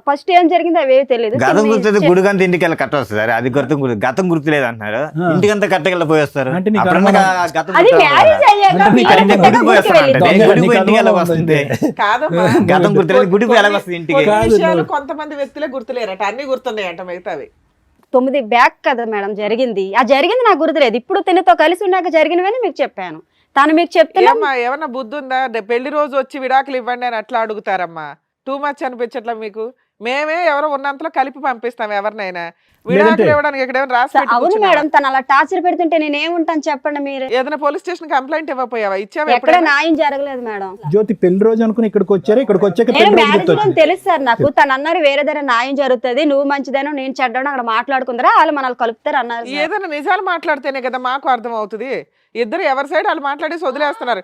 ఫస్ట్ ఏం జరిగింది అవేవి తెలియదు. గతం గుర్తుంది, గుడికంతా ఇంటికి వెళ్ళి కట్ట వస్తుంది సార్. అది గతం గుర్తులేదు అంటున్నారు, ఇంటికంతా కట్టకెళ్ళి పోయేస్తారు. అంటే నీకు అప్పుడన్నా అనుమానం- గతం అది గుర్తు రావాలి. మ్యారేజ్ అయ్యాక అంటే నీకు పిల్లలు అనుమానం పుట్టాక గుడికి గుడికి పోయేస్తాను వెళ్ళిద్దాం. అంటే. దొంగ గుడికి నీకు ఇంటికి ఎలా అనుమానం వస్తుంది? కాదమ్మా గతం గుర్తులేదు, గుడికి ఎలా వస్తుంది ఇంటికి? కొన్ని విషయాలు కొంతమంది వ్యక్తులే గుర్తులేరట, అన్ని గుర్తున్నాయంట మిగతావి. 9 బ్యాక్ కదా మేడం జరిగింది. ఆ జరిగింది నాకు గుర్తులేదు. ఇప్పుడు తినతో కలిసి ఉన్నాక జరిగినవని మీకు చెప్పాను. తను మీకు చెప్తున్నా ఏమ్మా ఏమన్నా బుద్ధి ఉందా? పెళ్లి రోజు వచ్చి విడాకులు ఇవ్వండి అని అట్లా అడుగుతారమ్మా. టూ మచ్ అనిపించట్లా మీకు? మేమే ఎవరో ఉన్నంతలో కలిపి పంపిస్తాం ఎవరినైనా. విడాకులు ఇవ్వడానికి ఇక్కడ ఏమైనా రాసి పెట్టి అవును కూర్చున్నావా? మేడం, తను అలా టార్చర్ పెడుతుంటే నేను ఏముంటాను చెప్పండి మీరు. ఏదైనా పోలీస్ స్టేషన్ కంప్లైంట్ ఇవ్వపోయావా? ఇచ్చావా ఎక్కడ ఎప్పుడైనా? న్యాయం జరగలేదు మేడం. జ్యోతి పెళ్లి రోజు అనుకుని ఇక్కడికి వచ్చారా? ఇక్కడికి వచ్చాక నేను పెళ్లి రోజు మ్యారేజ్ లో గుర్తొచ్చింది. తెలుసు సార్ నాకు. తను అన్నారు వేరే దగ్గర న్యాయం జరుగుతుంది, నువ్వు మంచిదేనో నేను చెడ్డానో అక్కడ మాట్లాడుకుందరా, వాళ్ళు మనల్ని కలుపుతారు అన్నారు సార్. ఏదైనా నిజాలు మాట్లాడితేనే కదా మాకు అర్థం అవుతుంది. ఇద్దరు ఎవరి సైడ్ వాళ్ళు మాట్లాడేసి వదిలేస్తున్నారు.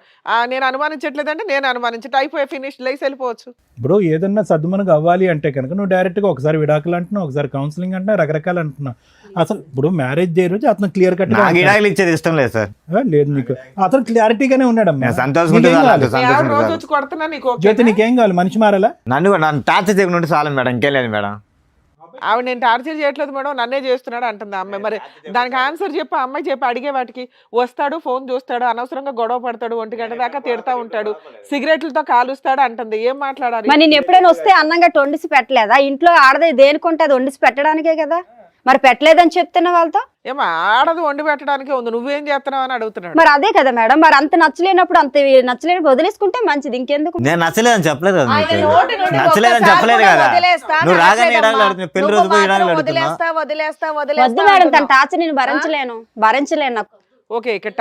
నేను అనుమానించట్లేదంటే నేను అనుమానించట అయిపోయి ఫినిష్ లేసి వెళ్ళిపోవచ్చు. బ్రో ఏదన్నా సద్దుమనకు అవ్వాలి అంటే కనుక నువ్వు డైరెక్ట్ గా ఒకసారి విడాకులు అంటున్నావు, ఒకసారి కౌన్సిలింగ్ అంటున్నా, రకరకాలు అంటున్నావు. అసలు ఇప్పుడు మ్యారేజ్ డే రోజు అతను క్లియర్ కట్ నాకు విడాకులు ఇచ్చేది ఇష్టం లేదు సార్. లేదు నీకు అతను క్లారిటీగానే ఉన్నాడమ్మా. నేను సంతోషంగా నీకేం ఉంటే కావాలి? చాలు, ఎవరు సంతోషంగా రోజు చాలు. వచ్చి కొడుతున్నా నీకు ఓకేనా? జ్యోతి నీకేం కావాలి? మనిషి మారాలా? నన్ను టార్చర్ చేయకుండా ఉంటే చాలు మేడం, ఇంకేం లేదు మేడం. ఆవిడ నేను టార్చర్ చేయట్లేదు మేడం, నన్నే చేస్తున్నాడు అంటుంది ఆ అమ్మాయి. మరి దానికి ఆన్సర్ చెప్పి ఆ అమ్మాయి చెప్పి అడిగే వాటికి వస్తాడు, ఫోన్ చూస్తాడు, అనవసరంగా గొడవ పడతాడు, 1 గంట దాకా తిడతా ఉంటాడు, సిగరెట్లతో కాలుస్తాడు అంటుంది. ఏం మాట్లాడాలి? మరి నేను ఎప్పుడైనా వస్తే అన్నంగా వండిసి పెట్టలేదా? ఇంట్లో ఆడది దేనికుంటే అది వండిసి పెట్టడానికే కదా. మరి పెట్టలేదని చెప్తున్న వాళ్ళతో ఏమో ఆడదు వండి పెట్టడానికే ఉంది, నువ్వేం చేస్తున్నావు అని అడుగుతున్నాడు. మరి అదే కదా మేడం. మరి అంత నచ్చలేనప్పుడు అంత నచ్చలేనప్పుడు వదిలేసుకుంటే మంచిది, ఇంకెందుకు. నేను నచ్చలేదని చెప్పలేదు కదా ఆయన నీకు. నోటి నుండి నచ్చలేదని ఒక్కసారి చెప్పలేదు కూడా కదా. వదిలేస్తా నువ్వు రాగానే అనట్లేదమ్మా. విడాకులు అడుగుతున్నావు, పెళ్లి రోజు నువ్వు పోయి మాత్రం విడాకులు అడుగుతున్నావు. వద్దు మేడం, తన టార్చర్ నేను భరించలేను నాకు. ఓకే, ఇక్కడ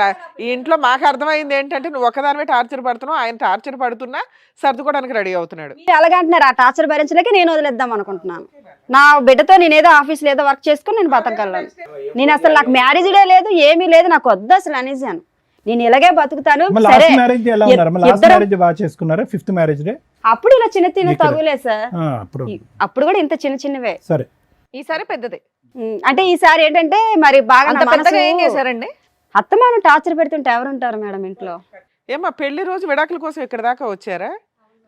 ఈ ఇంట్లో మాకు అర్థమైంది ఏంటంటే నువ్వు ఒకదానివే టార్చర్ పడుతున్నావు, ఆయన టార్చర్ పడుతున్నా సర్దుకోవడానికి రెడీ అవుతున్నాడు. మీరు అలాగంటున్నారు, ఆ టార్చర్ భరించలేక నేను వదిలేద్దాం అనుకుంటున్నాను. నా బిడ్డతో నేను ఏదో ఆఫీస్ ఏదో వర్క్ చేసుకుని నేను బతకగలను. నేను అసలు నాకు మ్యారేజ్ డే లేదు, ఏమీ లేదు, నాకు వద్దు అసలు అనేసాను. నేను ఇలాగే బతుకుతాను. సరే లాస్ట్ మ్యారేజ్ ఎలా ఉన్నారు? లాస్ట్ ఇద్దరం- మ్యారేజ్ బాగా చేసుకున్నారా? 5th మ్యారేజ్ డే అప్పుడు ఇలా చిన్న తగులే సార్. అప్పుడు అప్పుడు కూడా ఇంత చిన్నవే. సరే. ఈసారి పెద్దది. అంటే ఈసారి ఏంటంటే మరి బాగా అంత నా పెద్దగా ఏం మనసు- చేశారండి? అత్తమాను టార్చర్ పెడుతుంటే ఎవరుంటారు మేడం ఇంట్లో? ఏమా పెళ్లి రోజు విడాకుల కోసం ఇక్కడ దాకా వచ్చారా?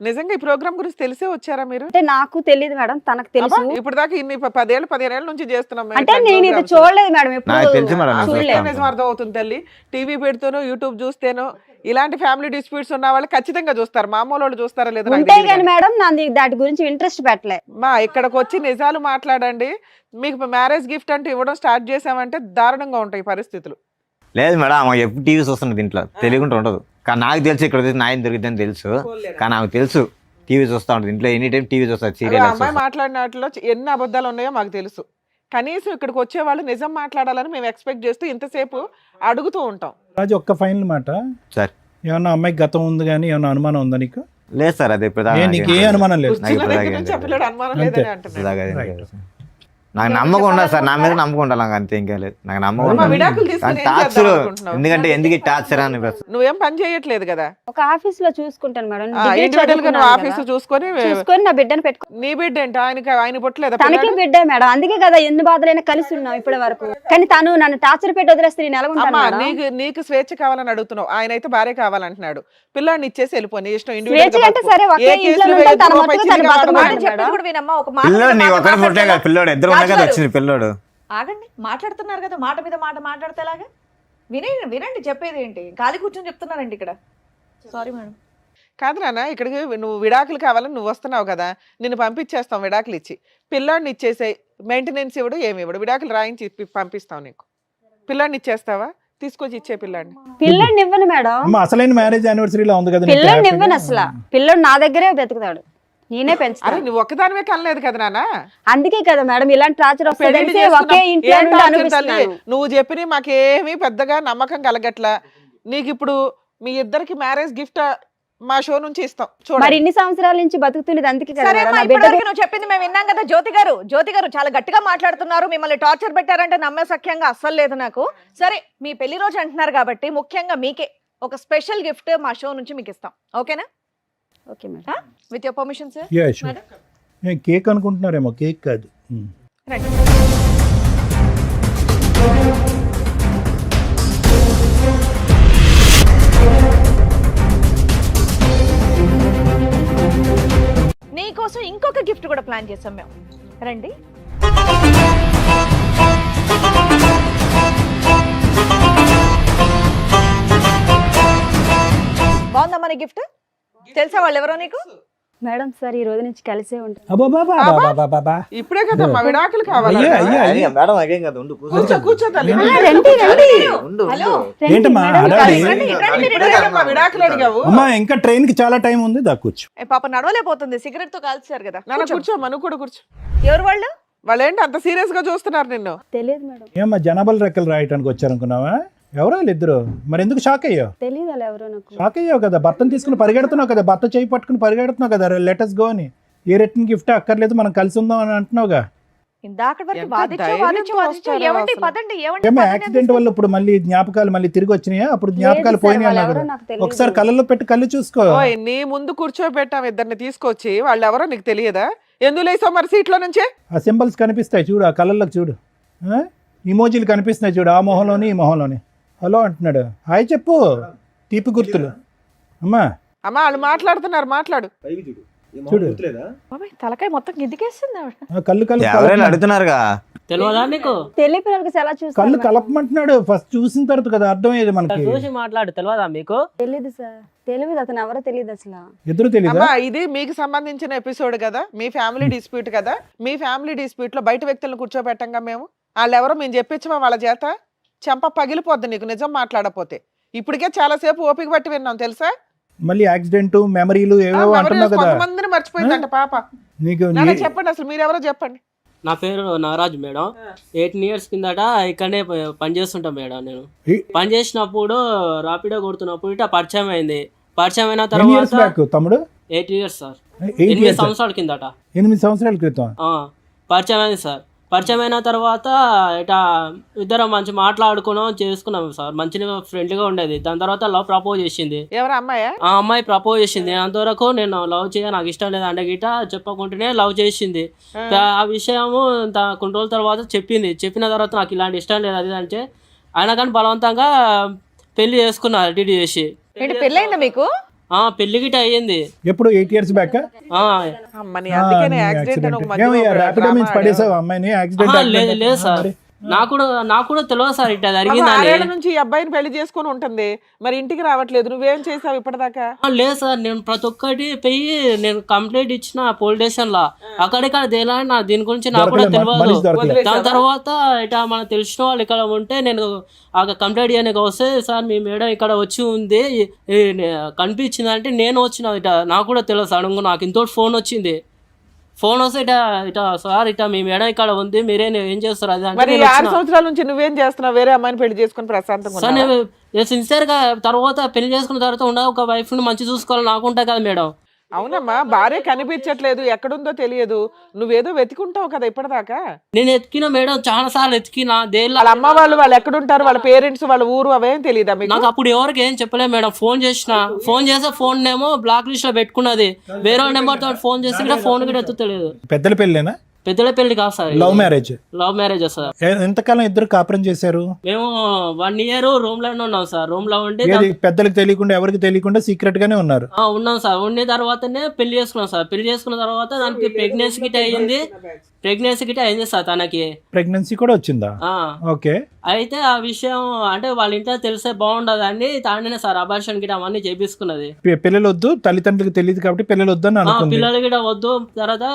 నిజంగా ఈ ప్రోగ్రామ్ గురించి తెలిసే వచ్చారా మీరు? అంటే నాకు తెలియదు మేడం, తనకు తెలుసు. అబ్బా, ఇప్పుడు దాకా ఇన్ని 10 ఏళ్ళ నుంచి చేస్తున్నాం మేము అంటే ఇట్లాంటి నేను ఇది programs. చూడలేదు మేడం, ఎప్పుడు నాకు తెలుసు మేడం, నాకు చూడలేదు. తెలుసు. నిజం అర్థం అవుతుంది తల్లి. టీవీ పెడుతూనో యూట్యూబ్ చూస్తేనో ఇలాంటి ఫ్యామిలీ డిస్ప్యూట్స్ ఉన్న వాళ్ళు ఖచ్చితంగా చూస్తారు. మామూలు వాళ్ళు చూస్తారా లేదా నాకు ఉంటే తెలియదు కానీ కానీ. మేడం నాది దాటి గురించి ఇంట్రెస్ట్ పెట్టలే. మా ఇక్కడికి వచ్చి నిజాలు మాట్లాడండి. మీకు మ్యారేజ్ గిఫ్ట్ అంటే ఇవ్వడం స్టార్ట్ చేసామంటే దారుణంగా ఉంటాయి పరిస్థితులు. లేదు మేడం, ఆమె ఎప్పుడు టీవీ చూస్తున్నది ఇంట్లో, తెలియకుండా ఉండదు. కానీ నాకు తెలుసు ఇక్కడ వచ్చి న్యాయం దొరికిందని తెలుసు. కానీ ఆమెకు తెలుసు టీవీ చూస్తూ ఉంటుంది ఇంట్లో, ఎనీ టైం టీవీ చూస్తారు, అలా సీరియల్. అమ్మాయి మాట్లాడిన వాటిలో ఎన్ని అబద్ధాలు ఉన్నాయో మాకు తెలుసు. కనీసం ఇక్కడికి వచ్చే వాళ్ళు నిజం మాట్లాడాలని మేము ఎక్స్పెక్ట్ చేస్తూ ఇంతసేపు అడుగుతూ ఉంటాం. రాజు ఒక్క ఫైనల్ మాట సార్ ఏమన్నా అమ్మాయికి గతం ఉంది కానీ ఏమన్నా అనుమానం ఉందా నీకు? లేదు సార్, అది ఇప్పుడు నీకు ఏ అనుమానం లేదు? నాకు ఇప్పుడు దగ్గర నుంచి చెప్పలేడు, అనుమానం లేదని అంటున్నాడు. నాకు నమ్మకం ఉండదు సార్, నా మీద నమ్మకం ఉండాలి, నాకు అంతే, ఇంకా లేదు. నాకు నమ్మకం అమ్మా, ఉండదు. విడాకులు తీసుకొని ఏం టార్చర్, చేద్దాం అనుకుంటున్నావు? ఎందుకంటే ఎందుకు టార్చర్ అని నువ్వేం పని చేయట్లేదు కదా. ఒక ఆఫీస్ లో చూసుకుంటాను మేడం. ఇండివిజువల్ గా నువ్వు ఆఫీస్ చూసుకొని చూసుకొని నా బిడ్డను పెట్టుకో. నీ బిడ్డ ఏంటి? ఆయన పుట్టలేదా తనకి పిల్లాడు? బిడ్డే మేడం, అందుకే కదా ఎన్ని బాధలైనా కలిసి ఉన్నాం ఇప్పటి వరకు. కానీ తను నన్ను టార్చర్ పెట్టి వదిలేస్తే నేను ఎలా ఉంటాను అమ్మా, మేడం? నీకు స్వేచ్ఛ కావాలని అడుగుతున్నావు, ఆయన అయితే భార్య కావాలంటున్నాడు. పిల్లాడిని ఇచ్చేసి వెళ్ళిపోయి నీ ఇష్టం. స్వేచ్ఛ అంటే సరే, ఒకే ఇంట్లో ఉంటాను, తన మట్టుకు తను బతకమంటాను చెప్పేది మేడం. కూడా వినమ్మా. ఒక మాట పిల్లోడు మీద నీ మాట ఒకరి పుట్టే కదా, పిల్లోడు ఇద్దరు ఉన్నా కదా వచ్చింది పిల్లోడు. ఆగండి, మాట్లాడుతున్నారు కదా, మాట మీద మాట మాట్లాడితే ఎలాగా? వినండి చెప్పేది ఏంటి? ఖాళీ కూర్చొని చెప్తున్నారండి ఇక్కడ. Sorry madam. కాదు నాన్న, ఇక్కడికి నువ్వు విడాకులు కావాలని నువ్వు వస్తున్నావు కదా, నిన్ను పంపించేస్తాం విడాకులు ఇచ్చి. పిల్లాడిని ఇచ్చేసే మెయింటెనెన్స్ ఇవ్వడు, ఏమి ఇవ్వడు, విడాకులు రాయించి పంపిస్తాం నీకు. పిల్లాడిని ఇచ్చేస్తావా? తీసుకొచ్చి ఇచ్చే పిల్లాడిని. పిల్లని ఇవ్వను మేడం, అమ్మ అసలైన మ్యారేజ్ యానివర్సరీలో ఉంది కదా నీకు పిల్లని హ్యాపీగా? ఇవ్వను అసలు. పిల్లడు నా దగ్గరే బతుకుతాడు, నేనే అరే పెంచుతాను. నువ్వు ఒక్కదానివే కనలేదు కదా నాన్న. అందుకే కదా మేడం ఇలాంటి టార్చర్ పెళ్లిళ్ళు వస్తుంది, చేసుకున్నాం. ఒకే ఇంట్లో ఏం నుండి టార్చర్ తల్లి? అనిపిస్తున్నాను. నువ్వు చెప్పిన మాకేమీ పెద్దగా నమ్మకం కలగట్లా. నీకు ఇప్పుడు మీ ఇద్దరికి మ్యారేజ్ గిఫ్ట్ మా షో నుంచి ఇస్తాం మరి చూడండి. ఇన్ని సంవత్సరాల నుంచి బతుకుతున్నది అందుకే కదా సరే మేడం. అమ్మా, నా బిడ్డ ఇప్పటివరకు నువ్వు చెప్పింది మేము విన్నాం కదా. జ్యోతి గారు చాలా గట్టిగా మాట్లాడుతున్నారు. మిమ్మల్ని టార్చర్ పెట్టారంటే నమ్మే సఖ్యంగా అస్సలు లేదు నాకు. సరే, మీ పెళ్లి రోజు అంటున్నారు కాబట్టి ముఖ్యంగా మీకే ఒక స్పెషల్ గిఫ్ట్ మా షో నుంచి మీకు ఇస్తాం. ఓకేనా? Okay madam. With your permission sir. Yeah, sure. నేను కేక్ అనుకుంటున్నారేమో, కేక్ కాదు. రండి. కూడా ప్లాన్ చేసాం మేము. రండి. బాగుందా మన గిఫ్ట్? తెలుసా వాళ్ళు ఎవరో నీకు? మేడం సార్ ఈ రోజు నుంచి కలిసే ఉంటాం. అబ్బాబాబాబాబాబా. ఇప్పుడే కదా మా విడాకులు కావాలి. అయ్యా, అయ్యా, అయ్యా. మేడం అదేం కదా, ఉండు కూర్చో కూర్చో తల్లి. ఉండు హలో. ఏంటమ్మా హడావిడి? రండి, రండి, మీరు ఇప్పుడే రండి. కదా మా విడాకులు అడిగావు. అమ్మా ఇంకా ట్రైన్ కి చాలా టైం ఉంది, దా కూర్చో. ఏ పాప నడవలేకపోతుంది, సిగరెట్ తో కాల్చారు కదా. నాన్న కూర్చో. కూర్చో, మను కూడా కూర్చో. ఎవరు వాళ్ళు? వాళ్ళు ఏంటి అంత సీరియస్ గా చూస్తున్నారు నిన్ను? తెలియదు మేడం. ఏమ్మా జనాభాలు రెక్కలు రాయటానికి వచ్చారనుకున్నావా? ఎవరో ఇద్దరు, మరి ఎందుకు షాక్ అయ్యావు? తెలియదు అలా ఎవరో నాకు. షాక్ అయ్యావు కదా, భర్తను తీసుకుని పరిగెడుతున్నావు కదా, భర్త చేయి పట్టుకుని పరిగెడుతున్నావు కదా, లెటర్స్ గో అని. ఏ రిటర్న్ గిఫ్ట్ అక్కర్లేదు, మనం కలిసి ఉందాం అని అంటున్నావుగా. ఇందాక వరకు ఎంత వాదించు ధైర్యంతో వాదించు వాదించు. వస్తారో ఏమండి అసలు. పదండి, ఏమండి ఏమో పదండి యాక్సిడెంట్ అని వల్ల ఇప్పుడు మళ్ళీ జ్ఞాపకాలు మళ్ళీ తిరిగి వచ్చినాయా? అప్పుడు జ్ఞాపకాలు లేదు పోయినాయి సార్, అన్నావు వాళ్ళు కదా. ఎవరో నాకు తెలియదు. ఒకసారి కళ్ళల్లో పెట్టి కళ్ళు చూసుకో. ఓయ్, నీ ముందు కూర్చోబెట్టాం ఇద్దరిని తీసుకొచ్చి, వాళ్ళు ఎవరో నీకు తెలియదా? ఎందుకు లేసావు మరి సీట్లో నుంచి? ఆ సింబల్స్ కనిపిస్తాయి చూడు, ఆ కళ్ళల్లోకి చూడు, ఇమోజీలు కనిపిస్తున్నాయి చూడు, ఆ మొహంలోని ఈ మొహంలోని. హలో అంటున్నాడు, హాయ్ చెప్పు, తీపి గుర్తులు. అమ్మా అమ్మా వాళ్ళు మాట్లాడుతున్నారు, మాట్లాడు. చూడు. బాబాయ్, తలకాయ మొత్తం గిద్దికేస్తుంది ఆవిడ. ఆ కళ్ళు కళ్ళు ఎవరైనా అడుగుతున్నారుగా. తెలియదా నీకు? తెలియ పిల్లలకి ఎలా కళ్ళు చూస్తారు? కలపమంటున్నాడు. ఫస్ట్ చూసిన తర్వాత కదా అర్థమయ్యేది మనకి. చూసి మాట్లాడు, తెలియదా మీకు? తెలియదు సార్, తెలియదు, అతను ఎవరో తెలియదు అసలు. ఎదురు తెలీదా? అమ్మా ఇది మీకు సంబంధించిన ఎపిసోడ్ కదా, మీ ఫ్యామిలీ డిస్ప్యూట్ కదా. మీ ఫ్యామిలీ డిస్ప్యూట్ లో బయట వ్యక్తులను కూర్చోబెట్టంగా మేము. వాళ్ళు ఎవరో మేము చెప్పించమా వాళ్ళ చేత? చెంప పగిలిపోద్ది నీకు నిజం మాట్లాడపోతే. ఇప్పటికే చాలా సేపు ఓపిక పట్టి విన్నాం తెలుసా. మళ్ళీ యాక్సిడెంట్ మెమరీలు ఏవో అంటున్నావు కదా. కొంతమందిని మర్చిపోయిందంట పాప. నీకు నాన్న చెప్పండి అసలు మీరెవరో చెప్పండి. నా పేరు నాగరాజు మేడం. 18 years కిందట ఇక్కడనే పని చేస్తుంటా మేడం. నేను పని చేసినప్పుడు రాపిడో కొడుతున్నప్పుడు ఇట్లా పరిచయం అయింది. పరిచయం అయిన ఎన్ని ఇయర్స్ తర్వాత బ్యాక్ తమ్ముడు? 8 years సార్. 8 8 years. సంవత్సరాల కిందట. 8 సంవత్సరాల క్రితం. పరిచయం అయింది సార్. పరిచయం అయిన తర్వాత ఇట్లా ఇద్దరం మంచి మాట్లాడుకున్నాం, చేసుకున్నాం సార్. మంచిగా ఫ్రెండ్లీగా ఉండేది. దాని తర్వాత లవ్ ప్రపోజ్ చేసింది. ఎవరు అమ్మాయా? ఆ అమ్మాయి ప్రపోజ్ చేసింది. అంతవరకు నేను లవ్ చేయ, నాకు ఇష్టం లేదు అంటే గిట చెప్పకుంటేనే లవ్ చేసింది. ఆ విషయము కొన్ని రోజుల తర్వాత చెప్పింది. చెప్పిన తర్వాత నాకు ఇలాంటి ఇష్టం లేదు అది అంటే, అయినా కానీ బలవంతంగా పెళ్లి చేసుకున్నారు డిడి చేసి. ఏంటి పెళ్ళయిందా మీకు? పెళ్లి గిట అయ్యింది. ఎప్పుడు 8 years బ్యాక్? అమ్మని అందుకనే యాక్సిడెంట్ అని ఒక మధ్యలో ఒక ర్యాపిడో డ్రామా మీన్స్ పడేసావు అమ్మాయిని యాక్సిడెంట్? లేదు లేదు సార్, నాకు కూడా తెలియదు సార్ ఇట్లా జరిగిందని. 6 ఏళ్ల నుంచి ఈ అబ్బాయిని పెళ్లి చేసుకొని ఉంటుంది, మరి ఇంటికి రావట్లేదు. నువ్వేం చేసావు ఇప్పటిదాకా? లేదు సార్, నేను ప్రతి ఒక్కటి పోయి నేను కంప్లైంట్ ఇచ్చిన పోలీస్ స్టేషన్ లా. అక్కడిక్కడ తేలా దీని గురించి నాకు కూడా తెలియదు. దాని తర్వాత ఇట్లా మనకు తెలిసిన వాళ్ళు ఇక్కడ ఉంటే నేను ఆ కంప్లైంట్ చేయడానికి వస్తే, సార్ మీ మేడం ఇక్కడ వచ్చి ఉంది కనిపించింది అంటే నేను వచ్చిన ఇట. నాకు కూడా తెలియదు సడన్ గా నాకు ఇంతోటి ఫోన్ వచ్చింది. ఫోన్ వస్తే ఇటా సార్ ఇటా మీ మేడం ఇక్కడ ఉంది, మీరే ఏం చేస్తారు అది మరి అంటే 6 సంవత్సరాల నుంచి నువ్వేం చేస్తున్నావు? వేరే అమ్మాయిని పెళ్లి చేసుకుని ప్రశాంతంగా సార్ ఉన్నావా? నేను సిన్సియర్ గా తర్వాత పెళ్లి చేసుకున్న తర్వాత ఉండ ఒక వైఫ్ ని మంచి చూసుకోవాలి నాకు ఉంటాయి కదా మేడం. అవునమ్మా, భార్య కనిపించట్లేదు, ఎక్కడుందో తెలియదు, నువ్వేదో వెతుకుంటావు కదా ఇప్పటిదాకా. నేను ఎత్తికిన మేడం, చాలా సార్లు ఎత్తికిన. వాళ్ళ అమ్మ వాళ్ళు ఎక్కడుంటారు, వాళ్ళ పేరెంట్స్, వాళ్ళ ఊరు అవేం తెలియదా మీకు? నాకు అప్పుడు ఎవరికి ఏం చెప్పలేదు మేడం. ఫోన్ చేస్తే ఫోన్ ఏమో బ్లాక్ లిస్ట్ లో పెట్టుకున్నది. వేరే నెంబర్ తో ఫోన్ చేసి కూడా ఫోన్ కూడా ఎత్తుతలేదు. పెద్దల పెళ్ళేనా? పెద్దల పెళ్లి కాదు sir, love marriage. Love marriage sir. ఎంతకాలం ఇద్దరు కాపురం చేశారు? మేము 1 year రూమ్ లోనే ఉన్నాం సార్. రూమ్ లో ఉండి పెద్దలకు తెలియకుండా ఎవరికి తెలియకుండా సీక్రెట్ గానే ఉన్నారు? ఉన్నాం సార్. ఉన్న తర్వాతనే పెళ్లి చేసుకున్నాం సార్. పెళ్లి చేసుకున్న తర్వాత దానికి ప్రెగ్నెన్సీ గిట్ అయింది సార్. తనకి ప్రెగ్నెన్సీ కూడా వచ్చిందా? ఓకే. అయితే ఆ విషయం అంటే వాళ్ళ ఇంట్లో తెలిసే బాగుండదు అని తానే సార్ అబార్షన్ గిట అవన్నీ చేపించుకున్నది. పిల్లలు వద్దు, తల్లిదండ్రులకు తెలియదు కాబట్టి పిల్లలు వద్దు అని అనుకుంది. పిల్లలు గిట వద్దు. తర్వాత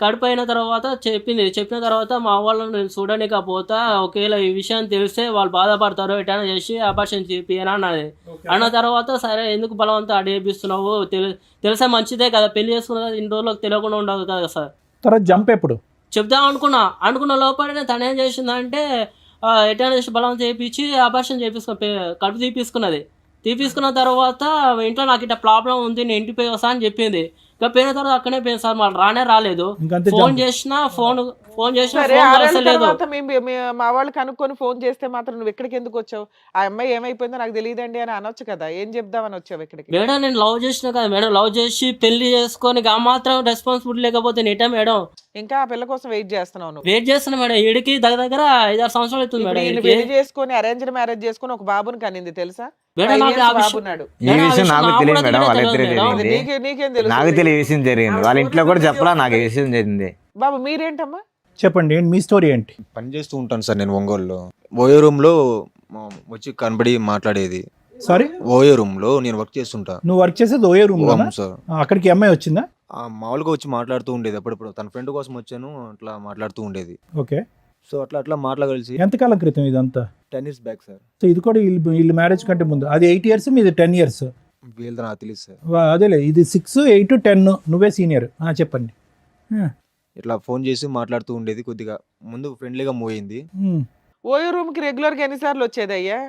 కడుపు అయిన తర్వాత చెప్పిన తర్వాత మా వాళ్ళని నేను చూడలేకపోతా, ఒకవేళ ఈ విషయం తెలిస్తే వాళ్ళు బాధపడతారు, ఎటైనా చేసి అబార్షన్ చేపియనా అన్నది. అన్న తర్వాత సరే ఎందుకు బలవంతం అడిగిస్తున్నావు, తెలిసే మంచిదే కదా, పెళ్లి చేసుకున్న ఇన్ని రోజులకు తెలియకుండా ఉండదు కదా సార్. తర్వాత జంప్ ఎప్పుడు చెప్దాం అనుకున్న లోపలనే తను ఏం చేసిందంటే ఎటైనా చేసి బలవంతం చేయించి అబార్షన్ కడుపు తీపించుకున్న తర్వాత ఇంట్లో నాకు ఇట్లా ప్రాబ్లం ఉంది, నేను ఇంటికి పోయి వస్తా అని చెప్పింది. ఇంకా పోయిన తర్వాత అక్కడే పోయింది సార్. మళ్ళీ రాలేదు. ఫోన్ చేసినా ఫోన్ తర్వాత మా వాళ్ళు కనుక్కొని ఫోన్ చేస్తే మాత్రం నువ్వు ఇక్కడికి ఎందుకు వచ్చావు? ఆ అమ్మాయి ఏమైపోయిందో నాకు తెలియదండి అని అనొచ్చు కదా, ఏం చెప్దామని వచ్చావు ఇక్కడికి? మేడం నేను లవ్ చేసిన కదా మేడం, లవ్ చేసి పెళ్లి చేసుకొని ఆ మాత్రం రెస్పాన్సిబిలిటీ లేకపోతే నేటే మేడం. ఇంకా ఆ పిల్ల కోసం వెయిట్ చేస్తున్నావు నువ్వు? వెయిట్ చేస్తున్నా మేడం. ఈడికి దగ్గర 5-6 సంవత్సరాలు అవుతుంది మేడం. పెళ్లి చేసుకొని అరేంజ్డ్ మ్యారేజ్ చేసుకొని ఒక బాబుని కనింది తెలుసా? మేడం 5 నాకు years ఆ బాబు విషయం ఉన్నాడు. ఈ విషయం నాకు నాకు తెలియదు కూడా మేడం, వాళ్ళిద్దరే తెలియదు మేడం. తెలియదు. నీకేం తెలుసు? నాకు తెలియదు ఈ విషయం జరిగింది, వాళ్ళ ఇంట్లో కూడా చెప్పలా, నాకు ఈ విషయం జరిగింది. బాబు మీరేంటమ్మా? చెప్పండి ఏంటి మీ స్టోరీ ఏంటి? పని చేస్తూ ఉంటాను సార్ నేను ఒంగోలులో. ఓయో రూమ్లో వచ్చి కనబడి మాట్లాడేది. సారీ, ఓయో రూమ్లో నేను వర్క్ చేస్తుంటా. నువ్వు వర్క్ చేసేది ఓయో రూమ్ లో? అవును సార్. అక్కడికి అమ్మాయి వచ్చిందా? మామూలుగా వచ్చి మాట్లాడుతూ ఉండేది అప్పుడప్పుడు. తన ఫ్రెండ్ కోసం వచ్చాను, అట్లా మాట్లాడుతూ ఉండేది. ఓకే. సో అట్లా మాట్లాడగలిసి ఎంతకాలం క్రితం ఇదంతా? 10 years బ్యాక్ సార్. సో ఇది కూడా వీళ్ళు మ్యారేజ్ కంటే ముందు. అది 8 years, మీది 10 years. వీళ్ళది నాకు తెలియదు సార్. అదేలే, ఇది 6, 8, 10. నువ్వే సీనియర్. చెప్పండి. ఇట్లా ఫోన్ చేసి మాట్లాడుతూ ఉండేది. కొద్దిగా ముందు ఫ్రెండ్లీగా మూవ్ అయింది. ఓయో రూమ్ కి రెగ్యులర్ గా ఎన్నిసార్లు వచ్చేది అయ్యా?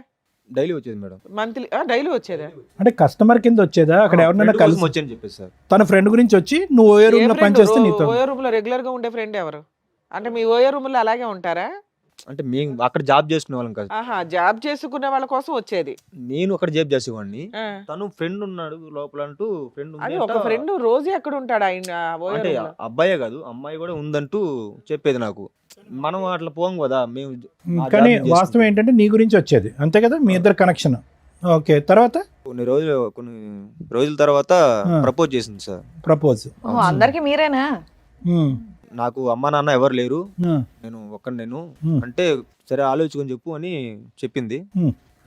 డైలీ వచ్చేది మేడం. మంత్లీ డైలీ వచ్చేదా? అంటే కస్టమర్ కింద వచ్చేదా? అక్కడ ఎవరినైనా Friend కోసం కలిసి వచ్చాను చెప్పేసి సార్. తన ఫ్రెండ్ గురించి వచ్చి నువ్వు ఓయో రూమ్ లో పనిచేస్తే నీతో? ఓయో రూమ్ లో రెగ్యులర్ గా ఉండే ఫ్రెండ్ ఎవరు? అంటే మీ ఓయో రూమ్ లో అలాగే ఉంటారా? అంటే మేము అక్కడ జాబ్ చేసుకునే వాళ్ళం కాదు. ఆహా, జాబ్ చేసుకునే వాళ్ళ కోసం వచ్చేది. నేను అక్కడ జాబ్ చేసేవాడిని. ఆ. తను ఫ్రెండ్ ఉన్నాడు లోపల అంటూ ఫ్రెండ్ అది ఒక ఫ్రెండ్ రోజు ఎక్కడ ఉంటాడు ఆయన ఓయో అంటే రూమ్ లో? అబ్బాయే కాదు అమ్మాయి కూడా ఉందంటూ చెప్పేది నాకు. మనం అట్లా పోం కదా మేము. కానీ వాస్తవం ఏంటంటే నీ గురించి వచ్చేది, అంతే కదా? మీ ఇద్దరు కనెక్షన్. ఓకే. తర్వాత కొన్ని రోజుల తర్వాత ప్రపోజ్ చేసింది సార్. ప్రపోజ్. అందరికి మీరేనా? నాకు అమ్మ నాన్న ఎవరు లేరు, నేను ఒక్కడిని అంటే సరే ఆలోచించుకొని చెప్పు అని చెప్పింది.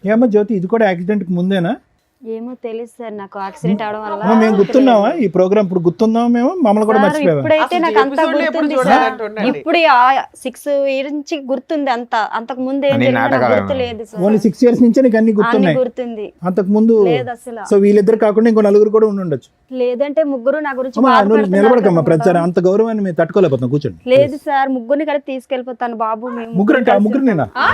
ఏమో జ్యోతి, ఇది కూడా యాక్సిడెంట్ కి ముందేనా? ఏమో తెలియదు సార్, నాకు యాక్సిడెంట్ అవడం వల్ల. మేము గుర్తున్నావా ఈ ప్రోగ్రామ్? ఇప్పుడు గుర్తున్నావా మేము? మమ్మల్ని కూడా సార్, మర్చిపోయావా? ఇప్పుడైతే అసలు నాకు అంతా episode లో ఎప్పుడు గుర్తుంది చూడాలి సార్. అంటుండండి. ఇప్పుడు 6 years నుంచి గుర్తుంది అంతా. అంతకు ముందు ఏం అన్ని జరిగిందో నాకు నాటకాలు గుర్తు లేదు సార్. ఓన్లీ 6 years నుంచే నీకు అన్ని అన్ని గుర్తున్నాయి? గుర్తుంది. అంతకు ముందు లేదు అసలు. సో వీళ్ళిద్దరు కాకుండా ఇంకో నలుగురు కూడా ఉండి ఉండొచ్చు. లేదంటే ముగ్గురు నా గురించి అమ్మా, నువ్వు బాధపడుతున్నారు నిలబడకమ్మా, కదా. ప్రతిసారి అంత గౌరవాన్ని మేము తట్టుకోలేకపోతున్నాం. కూర్చోండి. లేదు సార్, ముగ్గురిని కలిపి తీసుకెళ్ళిపోతాను బాబు. మేము ముగ్గురు అంటే ఆ కలిసి ముగ్గురు నేనా? ఆ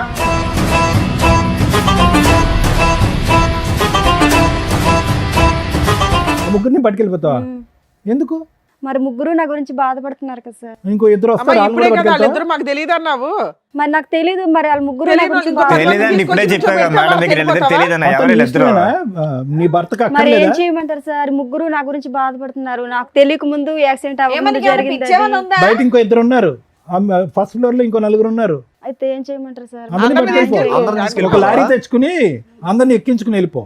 ముగ్గురిని పట్టుకెళ్ళిపోతావా? ఎందుకు? మరి ముగ్గురు నా గురించి బాధపడుతున్నారు కదా సార్. ఇంకో ఇద్దరు అమ్మా, వస్తారు, వాళ్ళు ఇప్పుడే కూడా కదా పట్టుకెళ్తావా? వాళ్ళిద్దరు మాకు తెలియదు అన్నావు. మరి నాకు తెలీదు, మరి వాళ్ళ ముగ్గురు నా తెలీదు, గురించి ఇంకో బాధ- తెలియదండి, ఇప్పుడే చెప్పాను కదా మేడం దగ్గర వెళ్ళిద్దరు తెలియదన్న అంతా ఎవరు నీ వీళ్ళిద్దరు. ఇష్టమేనా? నీ భర్తకు మరి ఏం అక్కర్లేదా? చేయమంటారు సార్? ముగ్గురు నా గురించి బాధపడుతున్నారు. నాకు తెలియక ముందు యాక్సిడెంట్ అవ్వకుండా జరిగింది అది. బయట ఇంకో ఇద్దరు ఉన్నారు, ఫస్ట్ ఫ్లోర్ లో ఇంకో నలుగురు ఉన్నారు. అయితే ఏం చేయమంటారు సార్? అందరిని అందరిని పట్టుకెళ్ళిపో. తీసుకెళ్ళి- ఒక లారీ తెచ్చుకుని అందరిని ఎక్కించుకుని వెళ్ళిపో.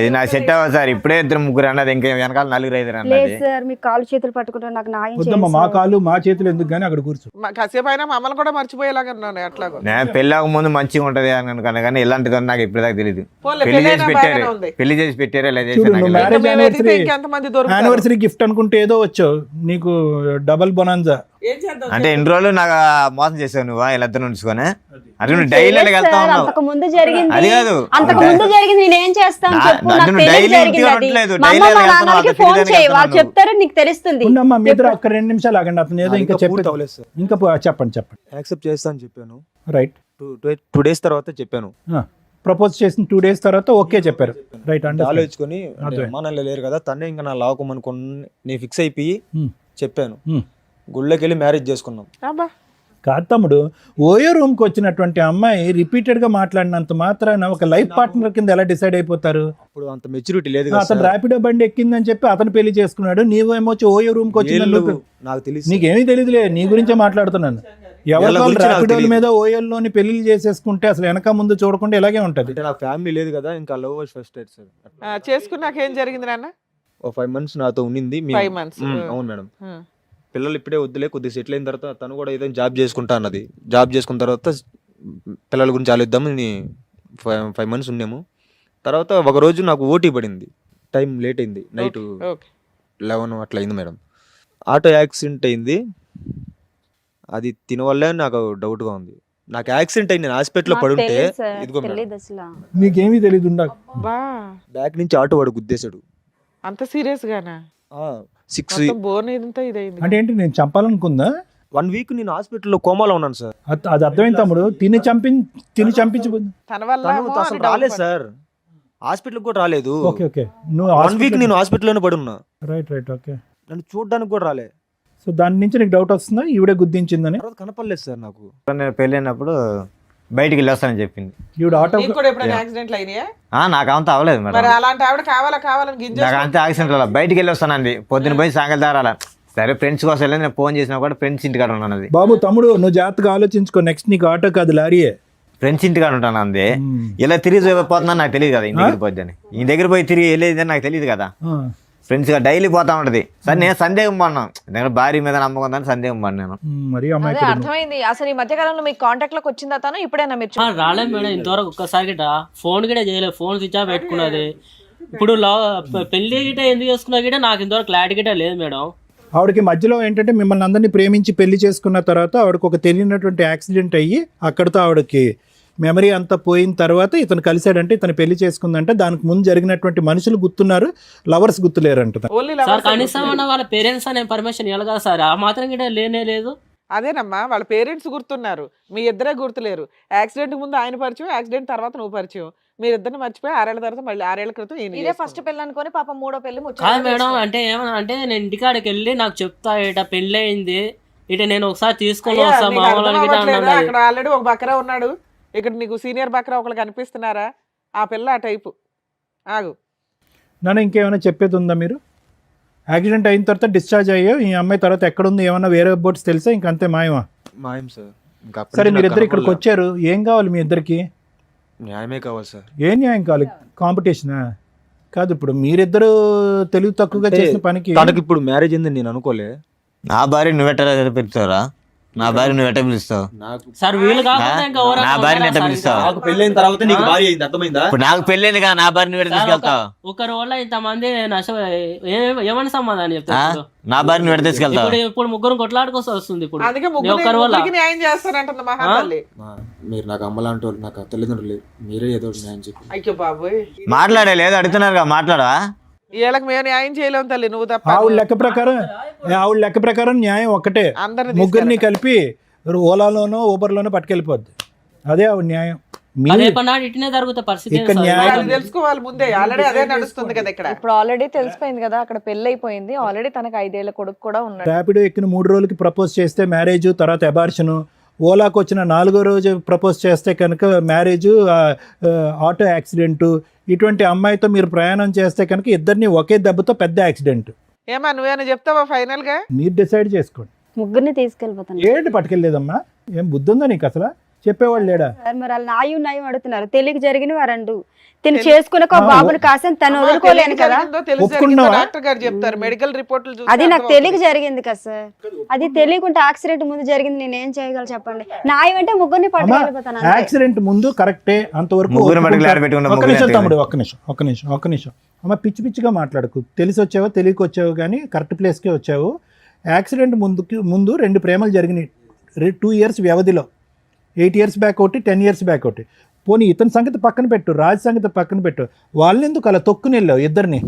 ఇది నాకు సెట్ అవ్వదు సార్. ఇప్పుడే ఇద్దరు ముగ్గురు అన్నది, ఇంకా వెనకాల నలుగురు ఐదుగురు లేదు అన్నది. సార్, మీ కాలు చేతులు పట్టుకుంటారు, నాకు న్యాయం వద్దమ్మా, చేయండి మా సార్. కాళ్ళు మా చేతులు ఎందుకు కానీ అక్కడ కూర్చో. కాసేపు అయినా మమ్మల్ని కూడా మర్చిపోయేలాగా ఉన్నాను అట్లాగో. నేను పెళ్ళాక ముందు మంచిగా ఉంటది అని అనుకున్నా, కానీ ఇలాంటిది నాకు ఇప్పటిదాకా తెలియదు. పోన్లే, పెళ్లి చేసి పెళ్ళైనా పెట్టారు, బాగానే ఉంది. పెళ్లి చేసి పెట్టారు, ఇలా చూడు, చేసి నువ్వు నాకు marriage మేము వెతికితే anniversary- ఇంకెంతమంది దొరుకుతారు? యానివర్సరీ గిఫ్ట్ అనుకుంటే ఏదో వచ్చావు, నీకు డబల్ బొనాన్జా. ఏం చేద్దాం? అంటే ఎన్ని రోజులు నాకు మోసం చేసావు నువ్వు వీళ్ళిద్దరు ఉంచుకొని? అంటే నువ్వు డైలీ చేయలేదు వెళ్తా సార్, ఉన్నావు. అంతకు ముందు జరిగింది. అది కాదు. అంతకు ముందు జరిగింది, నేనేం చేస్తాను చెప్పు? అంటే నాకు నువ్వు తెలియదు daily జరిగింది ఇంటికి అది. ఉండట్లేదు, మా daily అమ్మ మా వెళ్తున్నావు, నాన్నకి అక్కడ ఫోన్ తిరిగి చేయి, వాళ్ళు వెళ్తున్నావు. చెప్తారు, నీకు తెలుస్తుంది. ఉండమ్మా, మీ ఇద్దరు ఒక్క 2 నిమిషాలు ఆగండి. అతను ఏదో ఇంకా పూర్తి చెప్పి అవ్వలేదు సార్. ఇంకా చెప్పండి. యాక్సెప్ట్ చేస్తా అని చెప్పాను. రైట్. 2 days తర్వాత చెప్పాను. ప్రపోజ్ చేసిన 2 days తర్వాత ఓకే చెప్పారు. రైట్. అంటే ఆలోచించుకొని అర్థమైంది. అమ్మా నాన్న లేరు కదా, తనే ఇంకా నా లావుకోమనుకుని నేను ఫిక్స్ అయిపోయి చెప్పాను. Hmm. గుళ్ళకి వెళ్ళి మ్యారేజ్ చేసుకున్నాం. అబ్బా, కాదు తమ్ముడు, ఓయో రూమ్ కి వచ్చినటువంటి అమ్మాయి రిపీటెడ్ గా మాట్లాడినంత మాత్రాన ఒక లైఫ్ పార్ట్నర్ కింద ఎలా డిసైడ్ అయిపోతారు? అప్పుడు అంత మెచ్యూరిటీ లేదు కదా అతను సార్. ర్యాపిడో బండి ఎక్కిందని చెప్పి అతను పెళ్లి చేసుకున్నాడు, నీవేమో వచ్చి ఓయో రూమ్ కి వచ్చిందని వీళ్ళు నువ్వు- నాకు తెలియదు. నీకేమీ తెలియదులే, నీ గురించే మాట్లాడుతున్నాను. ఎవరి వీళ్ళ గురించి నాకు ర్యాపిడోల తెలీదు. మీద ఓయోల్లోని పెళ్లి చేసేసుకుంటే అసలు వెనక ముందు చూడకుండా ఇలాగే ఉంటది. అంటే నాకు ఫ్యామిలీ లేదు కదా, ఇంకా లవ్ ఫస్ట్ డేట్ సార్. చేసుకున్నాక ఏం జరిగింది నాన్న? ఓ 5 months నాతో ఉండింది. 5 months. అవును మేడం. పిల్లలు ఇప్పుడే వద్దులే, కొద్దిగా సెటిల్ అయిన తర్వాత తను కూడా ఏదైనా జాబ్ చేసుకుంటా అన్నది. జాబ్ చేసుకున్న తర్వాత పిల్లల గురించి ఆలోచిద్దామని 5 months ఉన్నాము. తర్వాత ఒక రోజు నాకు ఓటీ పడింది, టైం లేట్ అయింది, నైట్ ఓకే. 11 అట్లా అయింది మేడం. ఆటో యాక్సిడెంట్ అయింది. అది తినవల్లే నాకు డౌట్గా ఉంది. నాకు యాక్సిడెంట్ అయింది, నేను హాస్పిటల్లో నాకు పడుంటే తెలీదు సార్, ఇదిగో మేడం తెలీదు అసలు. నీకేమీ తెలియదు ఉండ. బా, బ్యాక్ నుంచి ఆటో వాడు గుద్దేశాడు. అంత సీరియస్ గానా? 1 ఇదంతా ఇదైంది. అంటే ఏంటి, నేను చంపాలనుకుందా? week నేను హాస్పిటల్లో కోమాలో ఉన్నాను సార్. అది అర్థమైంది తమ్ముడు. తిని చంపించి. తన వల్ల తను ఏమో అసలు అని doubt రాలేదు పడ్డా. సార్, హాస్పిటల్కి కూడా రాలేదు. Okay okay. నువ్వు 1 week నేను హాస్పిటల్లోనే పడి ఉన్నా. Right right. ఓకే. నన్ను చూడడానికి కూడా రాలే. సో దాని నుంచి నీకు డౌట్ వస్తుందా ఈవిడే గుద్దించిందని? తర్వాత కనపడలేదు సార్ నాకు. నేను పెళ్ళైనప్పుడు బయటికి వెళ్ళొస్తానని చెప్పింది. ఈవిడ ఆటో నీకు కూడా ఎప్పుడైనా యాక్సిడెంట్లు అయినాయా? నాకు అంత అవ్వలేదు మేడం. మరి అలాంటి ఆవిడ కావాలని గింజ నాకు అంతే యాక్సిడెంట్ అలా బయటికి వెళ్ళి వస్తానండి. పొద్దున పోయి సాయంకాలం దారాల సరే ఫ్రెండ్స్ కోసం వెళ్ళి నేను ఫోన్ చేసినా కూడా ఫ్రెండ్స్ ఇంటికాడ ఉన్నాను. బాబు తమ్ముడు, నువ్వు జాగ్రత్తగా ఆలోచించుకో. నెక్స్ట్ నీకు ఆటో కాదు లారీయే. ఫ్రెండ్స్ ఇంటికాడ ఉంటాను అందే ఇలా తిరిగి పోతున్నా నాకు తెలియదు కదా ఈ దగ్గర పోద్దని ఈ దగ్గర పోయి తిరిగి వెళ్ళేది నాకు తెలియదు కదా ఫ్రెండ్స్ గా డైలీ పోతా ఉంటది సరే నేను సందేహం పడినాను దగ్గర భార్య మీద నమ్మకం ఉందని సందేహం పడినాను మరి అదే అర్థమైంది. అసలు ఈ మధ్య కాలంలో మీకు కాంటాక్ట్ లోకి వచ్చిందా తను? ఇప్పుడైనా మీరు రాలేదు మేడం ఇంతవరకు ఒక్కసారి గిట ఫోన్ కూడా చేయలేదు, ఫోన్ స్విచ్ ఆఫ్ పెట్టుకున్నది. ఇప్పుడు పెళ్లి గిట ఎందుకు చేసుకున్నా గిట నాకు ఇంతవరకు క్లారిటీ గిట లేదు మేడం. ఆవిడకి మధ్యలో ఏంటంటే మిమ్మల్ని అందరినీ ప్రేమించి పెళ్లి చేసుకున్న తర్వాత ఆవిడకి ఒక తెలియనటువంటి యాక్సిడెంట్ అయ్యి అక్కడితో ఆవిడకి మెమరీ అంతా పోయిన తర్వాత ఇతను కలిశాడంటే ఇతను పెళ్లి చేసుకుందంటే దానికి ముందు జరిగినటువంటి మనుషులు గుర్తున్నారు, లవర్స్ గుర్తులేరంట. ఓన్లీ సార్ కనీసం వాళ్ళ పేరెంట్స్ అనే పర్మిషన్ ఇవ్వాలి కదా సార్, ఆ మాత్రం గిట లేనే లేదు. అదేనమ్మా వాళ్ళ పేరెంట్స్ గుర్తున్నారు, మీ ఇద్దరే గుర్తులేరు. యాక్సిడెంట్ ముందు ఆయన పరిచయం, యాక్సిడెంట్ తర్వాత నువ్వు పరిచయం. మీరిద్దరిని మర్చిపోయి 6 ఏళ్ల తర్వాత మళ్ళీ 6 ఏళ్ల క్రితం ఇదే ఫస్ట్ పెళ్ళి అనుకొని పాపం 3వ పెళ్లి కాదు మేడం. అంటే ఏమన్నా అంటే నేను ఇంటికాడికి వెళ్ళి నాకు చెప్తా ఇట పెళ్ళి అయింది ఇట నేను ఒకసారి తీసుకొని వస్తా మామూలుగా. అక్కడ ఆల్రెడీ ఒక బకరా ఉన్నాడు, ఇక్కడ నీకు సీనియర్ బకరా ఒకళ్ళు కనిపిస్తున్నారా? ఆ పిల్ల ఆ టైపు. ఆగు నన్ను ఇంకేమైనా చెప్పేది ఉందా? మీరు యాక్సిడెంట్ అయిన తర్వాత డిశ్చార్జ్ అయ్యో ఈ అమ్మాయి తర్వాత ఎక్కడుంది ఏమన్నా వేరే బోట్స్ తెలుసా? ఇంకంతే మాయమా? మాయం సార్. ఇంకా సరే మీరిద్దరు ఇక్కడికి వచ్చారు, ఏం కావాలి మీ ఇద్దరికి? న్యాయమే కావాలి సార్. ఏం న్యాయం కావాలి? కాంపిటీషనా కాదు. ఇప్పుడు మీరిద్దరు తెలివి తక్కువగా చేసిన పనికి తనకి ఇప్పుడు మ్యారేజ్ అయిందని నేను అనుకోలే. నా భార్య నువ్వెట్ట పిలుస్తావురా? నా భార్య నువ్వెట్ట పిలుస్తావు? సార్ వీళ్ళు కాకుండా ఇంకా నా భార్యని ఎట్ట పిలుస్తావు? నాకు పెళ్ళైన తర్వాత నీకు భార్య అయింది, అర్థమైందా? ఇప్పుడు నాకు పెళ్ళైంది కదా, నా భార్య నువ్వెట్ట తీసుకెళ్తావు? ఒకరి వల్ల ఇంతమంది నష్టం ఏమని సమాధానం చెప్తారు? నా భార్య నువ్వెట్ట తీసుకెళ్తావు? ఇప్పుడు ముగ్గురు కొట్లాడుకోసం వస్తుంది. ఇప్పుడు అందుకే ఒకరి వల్ల న్యాయం చేస్తారంటుంది మహాతల్లి. మీరు నాకు అమ్మలాంటి వాళ్ళు, నాకు తల్లిదండ్రులు, మీరే ఏదో న్యాయం చెప్పి. అయ్యో బాబోయ్, మాట్లాడే లేదు అడుగుతున్నారు మాట్లాడా? వీళ్ళకి మేము న్యాయం చేయలేము తల్లి, నువ్వు తప్ప. ఆవిడ లెక్క ప్రకారం న్యాయం ఒక్కటే, అందరిని ముగ్గురిని కలిపి ఓలాలోనో ఊబర్లోనో పట్టుకెళ్ళిపోద్ది. అదే ఆవిడ న్యాయం. ఇటునే జరుగుతా పరిస్థితి ఇక్కడ న్యాయం తెలుసుకోవాలి ముందే. ఆల్రెడీ అదే నడుస్తుంది కదా ఇక్కడ. ఇప్పుడు ఆల్రెడీ తెలిసిపోయింది కదా, అక్కడ పెళ్లి అయిపోయింది ఆల్రెడీ. తనకు 5 ఏళ్ల కొడుకు కూడా ఉన్నాడు. ర్యాపిడో ఎక్కిన 3 రోజులకి ప్రపోజ్ చేస్తే మ్యారేజ్, తర్వాత అబార్షను. ఓలాకు వచ్చిన 4వ రోజు ప్రపోజ్ చేస్తే కనుక మ్యారేజ్, ఆటో యాక్సిడెంట్. ఇటువంటి అమ్మాయితో మీరు ప్రయాణం చేస్తే కనుక ఇద్దరిని ఒకే దెబ్బతో పెద్ద యాక్సిడెంట్. ఏమా నువ్వేనా చెప్తావా ఫైనల్ గా? మీరు డిసైడ్ చేసుకోండి. ముగ్గురిని తీసుకెళ్ళిపోతాను. ఏంటి పట్టుకెళ్ళలేదమ్మా? ఏం బుద్ధి ఉందా నీకు అసలు? చెప్పేవాళ్ళు లేడా? మరి వాళ్ళు నాయం అడుగుతున్నారు. తెలియక జరిగిన వారండు తిని చేసుకునే బాబుని కాసం తను వదులుకోలేను కదా. డాక్టర్ గారు చెప్తారు మెడికల్ రిపోర్ట్లు. అది నాకు తెలియక జరిగింది కదా సార్. అది తెలియకుంటే యాక్సిడెంట్ ముందు జరిగింది, నేను ఏం చేయగలను చెప్పండి? న్యాయం అంటే ముగ్గురిని పట్టుకెళ్ళిపోతాను. యాక్సిడెంట్ ముందు కరెక్టే అంతవరకు. ఒక్క నిమిషం అమ్మ, పిచ్చి పిచ్చిగా మాట్లాడకు. తెలిసి వచ్చావో తెలియక వచ్చావు కానీ కరెక్ట్ ప్లేస్కే వచ్చావు. యాక్సిడెంట్ ముందు 2 ప్రేమలు జరిగినాయి 2 ఇయర్స్ వ్యవధిలో. 8 ఇయర్స్ బ్యాక్ ఒకటి, 10 ఇయర్స్ బ్యాక్ ఒకటి. పోనీ ఇతని సంగతి పక్కన పెట్టు, రాజు సంగతి పక్కన పెట్టు. వాళ్ళని ఎందుకు అలా తొక్కుని వెళ్ళావు ఇద్దరిని?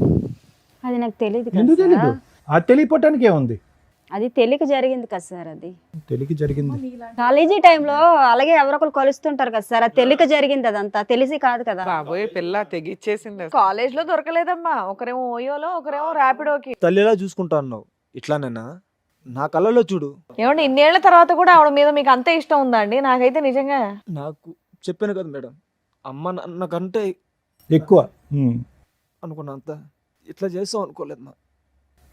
అది నాకు తెలియదు. ఎందుకు తెలీదు? అది తెలియపోవటానికి ఏముంది? అది తెలియక జరిగింది కదా సార్. అది తెలియక జరిగింది. కాలేజీ టైంలో అలాగే ఎవరొకరు కలుస్తుంటారు కదా సార్. అది తెలియక జరిగింది, అదంతా తెలిసి కాదు కదా. బాబోయ్ పిల్ల తెగిచ్చేసింది. కాలేజ్ లో దొరకలేదమ్మా, ఒకరేమో ఓయోలో ఒకరేమో ర్యాపిడోకి. తల్లిలా చూసుకుంటా అన్నావు, ఇట్లానేనా? నా కళ్ళలో చూడు. ఏమండి ఇన్నేళ్ల తర్వాత కూడా ఆవిడ మీద మీకు అంతే ఇష్టం ఉందా అండి? నాకైతే నిజంగా నాకు చెప్పాను కదా మేడం, అమ్మ నాకంటే ఎక్కువ అనుకున్నా, అంత ఇట్లా చేస్తాం అనుకోలేదు.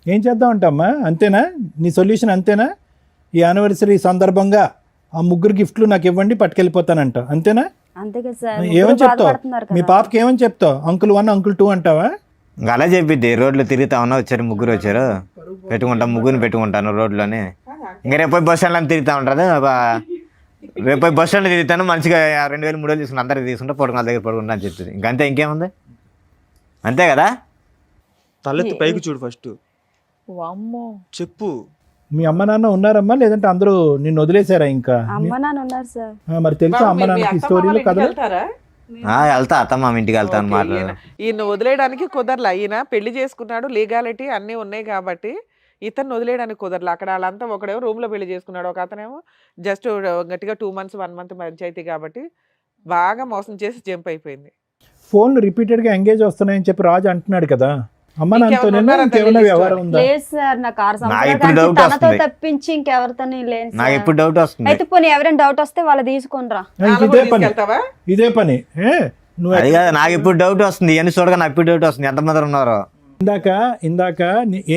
ఏం చేద్దాం అంటమ్మా? అంతేనా నీ సొల్యూషన్? అంతేనా? ఈ యానివర్సరీ సందర్భంగా ఆ 3 గిఫ్ట్లు నాకు ఇవ్వండి, పట్టుకెళ్ళిపోతానంట. అంతేనా? అంతే కదా సార్. ఏమని చెప్తావు? మీ పాపకి ఏమని చెప్తావు? అంకుల్ 1 అంకుల్ 2 అంటావా? ఇంకా అలా చెప్పిద్ది. రోడ్లో తిరుగుతా ఉన్నా, వచ్చారు 3 వచ్చారు, పెట్టుకుంటాం, ముగ్గురిని పెట్టుకుంటాను రోడ్లోనే. ఇంకా రేపు బస్ స్టాండ్లో తిరుగుతూ ఉంటుంది. రేపు బస్ స్టాండ్లో తిరుగుతాను, మంచిగా 2000 3000 తీసుకుంటా, అందరికి తీసుకుంటా, పడుకున్న దగ్గర పడుకుంటా అని చెప్తుంది. ఇంకంతే, ఇంకేముంది? అంతే కదా? తలెత్తి పైకి చూడు ఫస్ట్, చెప్పు. మీ అమ్మ నాన్న ఉన్నారమ్మా, లేదంటే అందరూ నిన్ను వదిలేశారా? ఇంకా అమ్మ నాన్న ఉన్నారు సార్. మరి తెలుసా అమ్మ నాన్నకి స్టోరీలు కథలు? వెళ్తా, అత్తమ్మ ఇంటికి వెళ్తాను. మాట్లాడు. ఈయన వదిలేయడానికి కుదరలా. ఈయన పెళ్లి చేసుకున్నాడు, లీగాలిటీ అన్నీ ఉన్నాయి కాబట్టి ఇతను వదిలేయడానికి కుదరలా. అక్కడ వాళ్ళంతా ఒకడేమో రూమ్ లో పెళ్లి చేసుకున్నాడు, ఒక అతనేమో జస్ట్ గట్టిగా 2 months 1 month పంచాయతీ కాబట్టి బాగా మోసం చేసి జంప్ అయిపోయింది. ఫోన్లు రిపీటెడ్ గా ఎంగేజ్ వస్తున్నాయని చెప్పి రాజు అంటున్నాడు కదా. అమ్మ నాన్నతో ఇంకేమైనా వ్యవహారం ఉందా? లేదు సార్, నాకు 6 సంవత్సరాలు తనతో తప్పించి ఇంకెవరితో లేదు. నాకు ఇప్పుడు డౌట్ వస్తుంది. అయితే పోనీ ఎవరైనా డౌట్ వస్తే వాళ్ళు తీసుకునిరా. ఇదే పని అది కాదు, నాకు ఇప్పుడు డౌట్ వస్తుంది. ఇవన్నీ చూడగా నాకు ఇప్పుడు డౌట్ వస్తుంది, ఎంతమంది ఉన్నారో. ఇందాక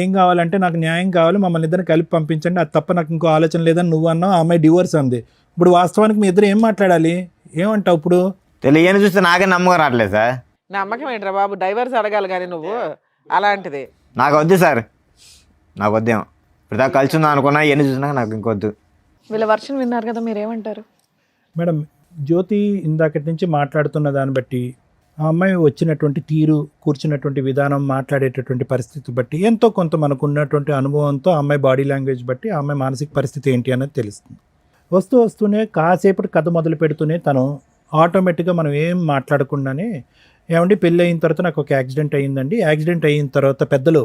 ఏం కావాలంటే నాకు న్యాయం కావాలి, మమ్మల్ని ఇద్దరిని కలిపి పంపించండి, అది తప్ప నాకు ఇంకో ఆలోచన లేదని నువ్వు అన్నావు. ఆ అమ్మాయి డివోర్స్ అంది. ఇప్పుడు వాస్తవానికి మీ ఇద్దరు ఏం మాట్లాడాలి? ఏమంటావు ఇప్పుడు? తెలియని చూస్తే నాకే నమ్మకం రావట్లేదు సార్. నమ్మకం ఏంట్రా బాబు, డైవర్స్ అడగాలి కానీ నువ్వు అలాంటిది. నాకు వద్దు సార్, నాకు వద్దేమో. ఇప్పుడు దాకా కలిసి ఉందా అనుకున్నా, ఎన్ని చూసినా నాకు ఇంకొద్దు. వీళ్ళ వర్షన్ విన్నారు కదా, మీరేమంటారు? మేడం, జ్యోతి ఇందాకటి నుంచి మాట్లాడుతున్న దాన్ని బట్టి, ఆ అమ్మాయి వచ్చినటువంటి తీరు, కూర్చున్నటువంటి విధానం, మాట్లాడేటటువంటి పరిస్థితి బట్టి ఎంతో కొంత మనకు ఉన్నటువంటి అనుభవంతో ఆ అమ్మాయి బాడీ లాంగ్వేజ్ బట్టి ఆ అమ్మాయి మానసిక పరిస్థితి ఏంటి అనేది తెలుస్తుంది. వస్తూనే కాసేపటి కథ మొదలు పెడుతూనే తను ఆటోమేటిక్గా మనం ఏం మాట్లాడకుండానే, ఏమండి పెళ్ళి అయిన తర్వాత నాకు ఒక యాక్సిడెంట్ అయ్యిందండి, యాక్సిడెంట్ అయిన తర్వాత పెద్దలు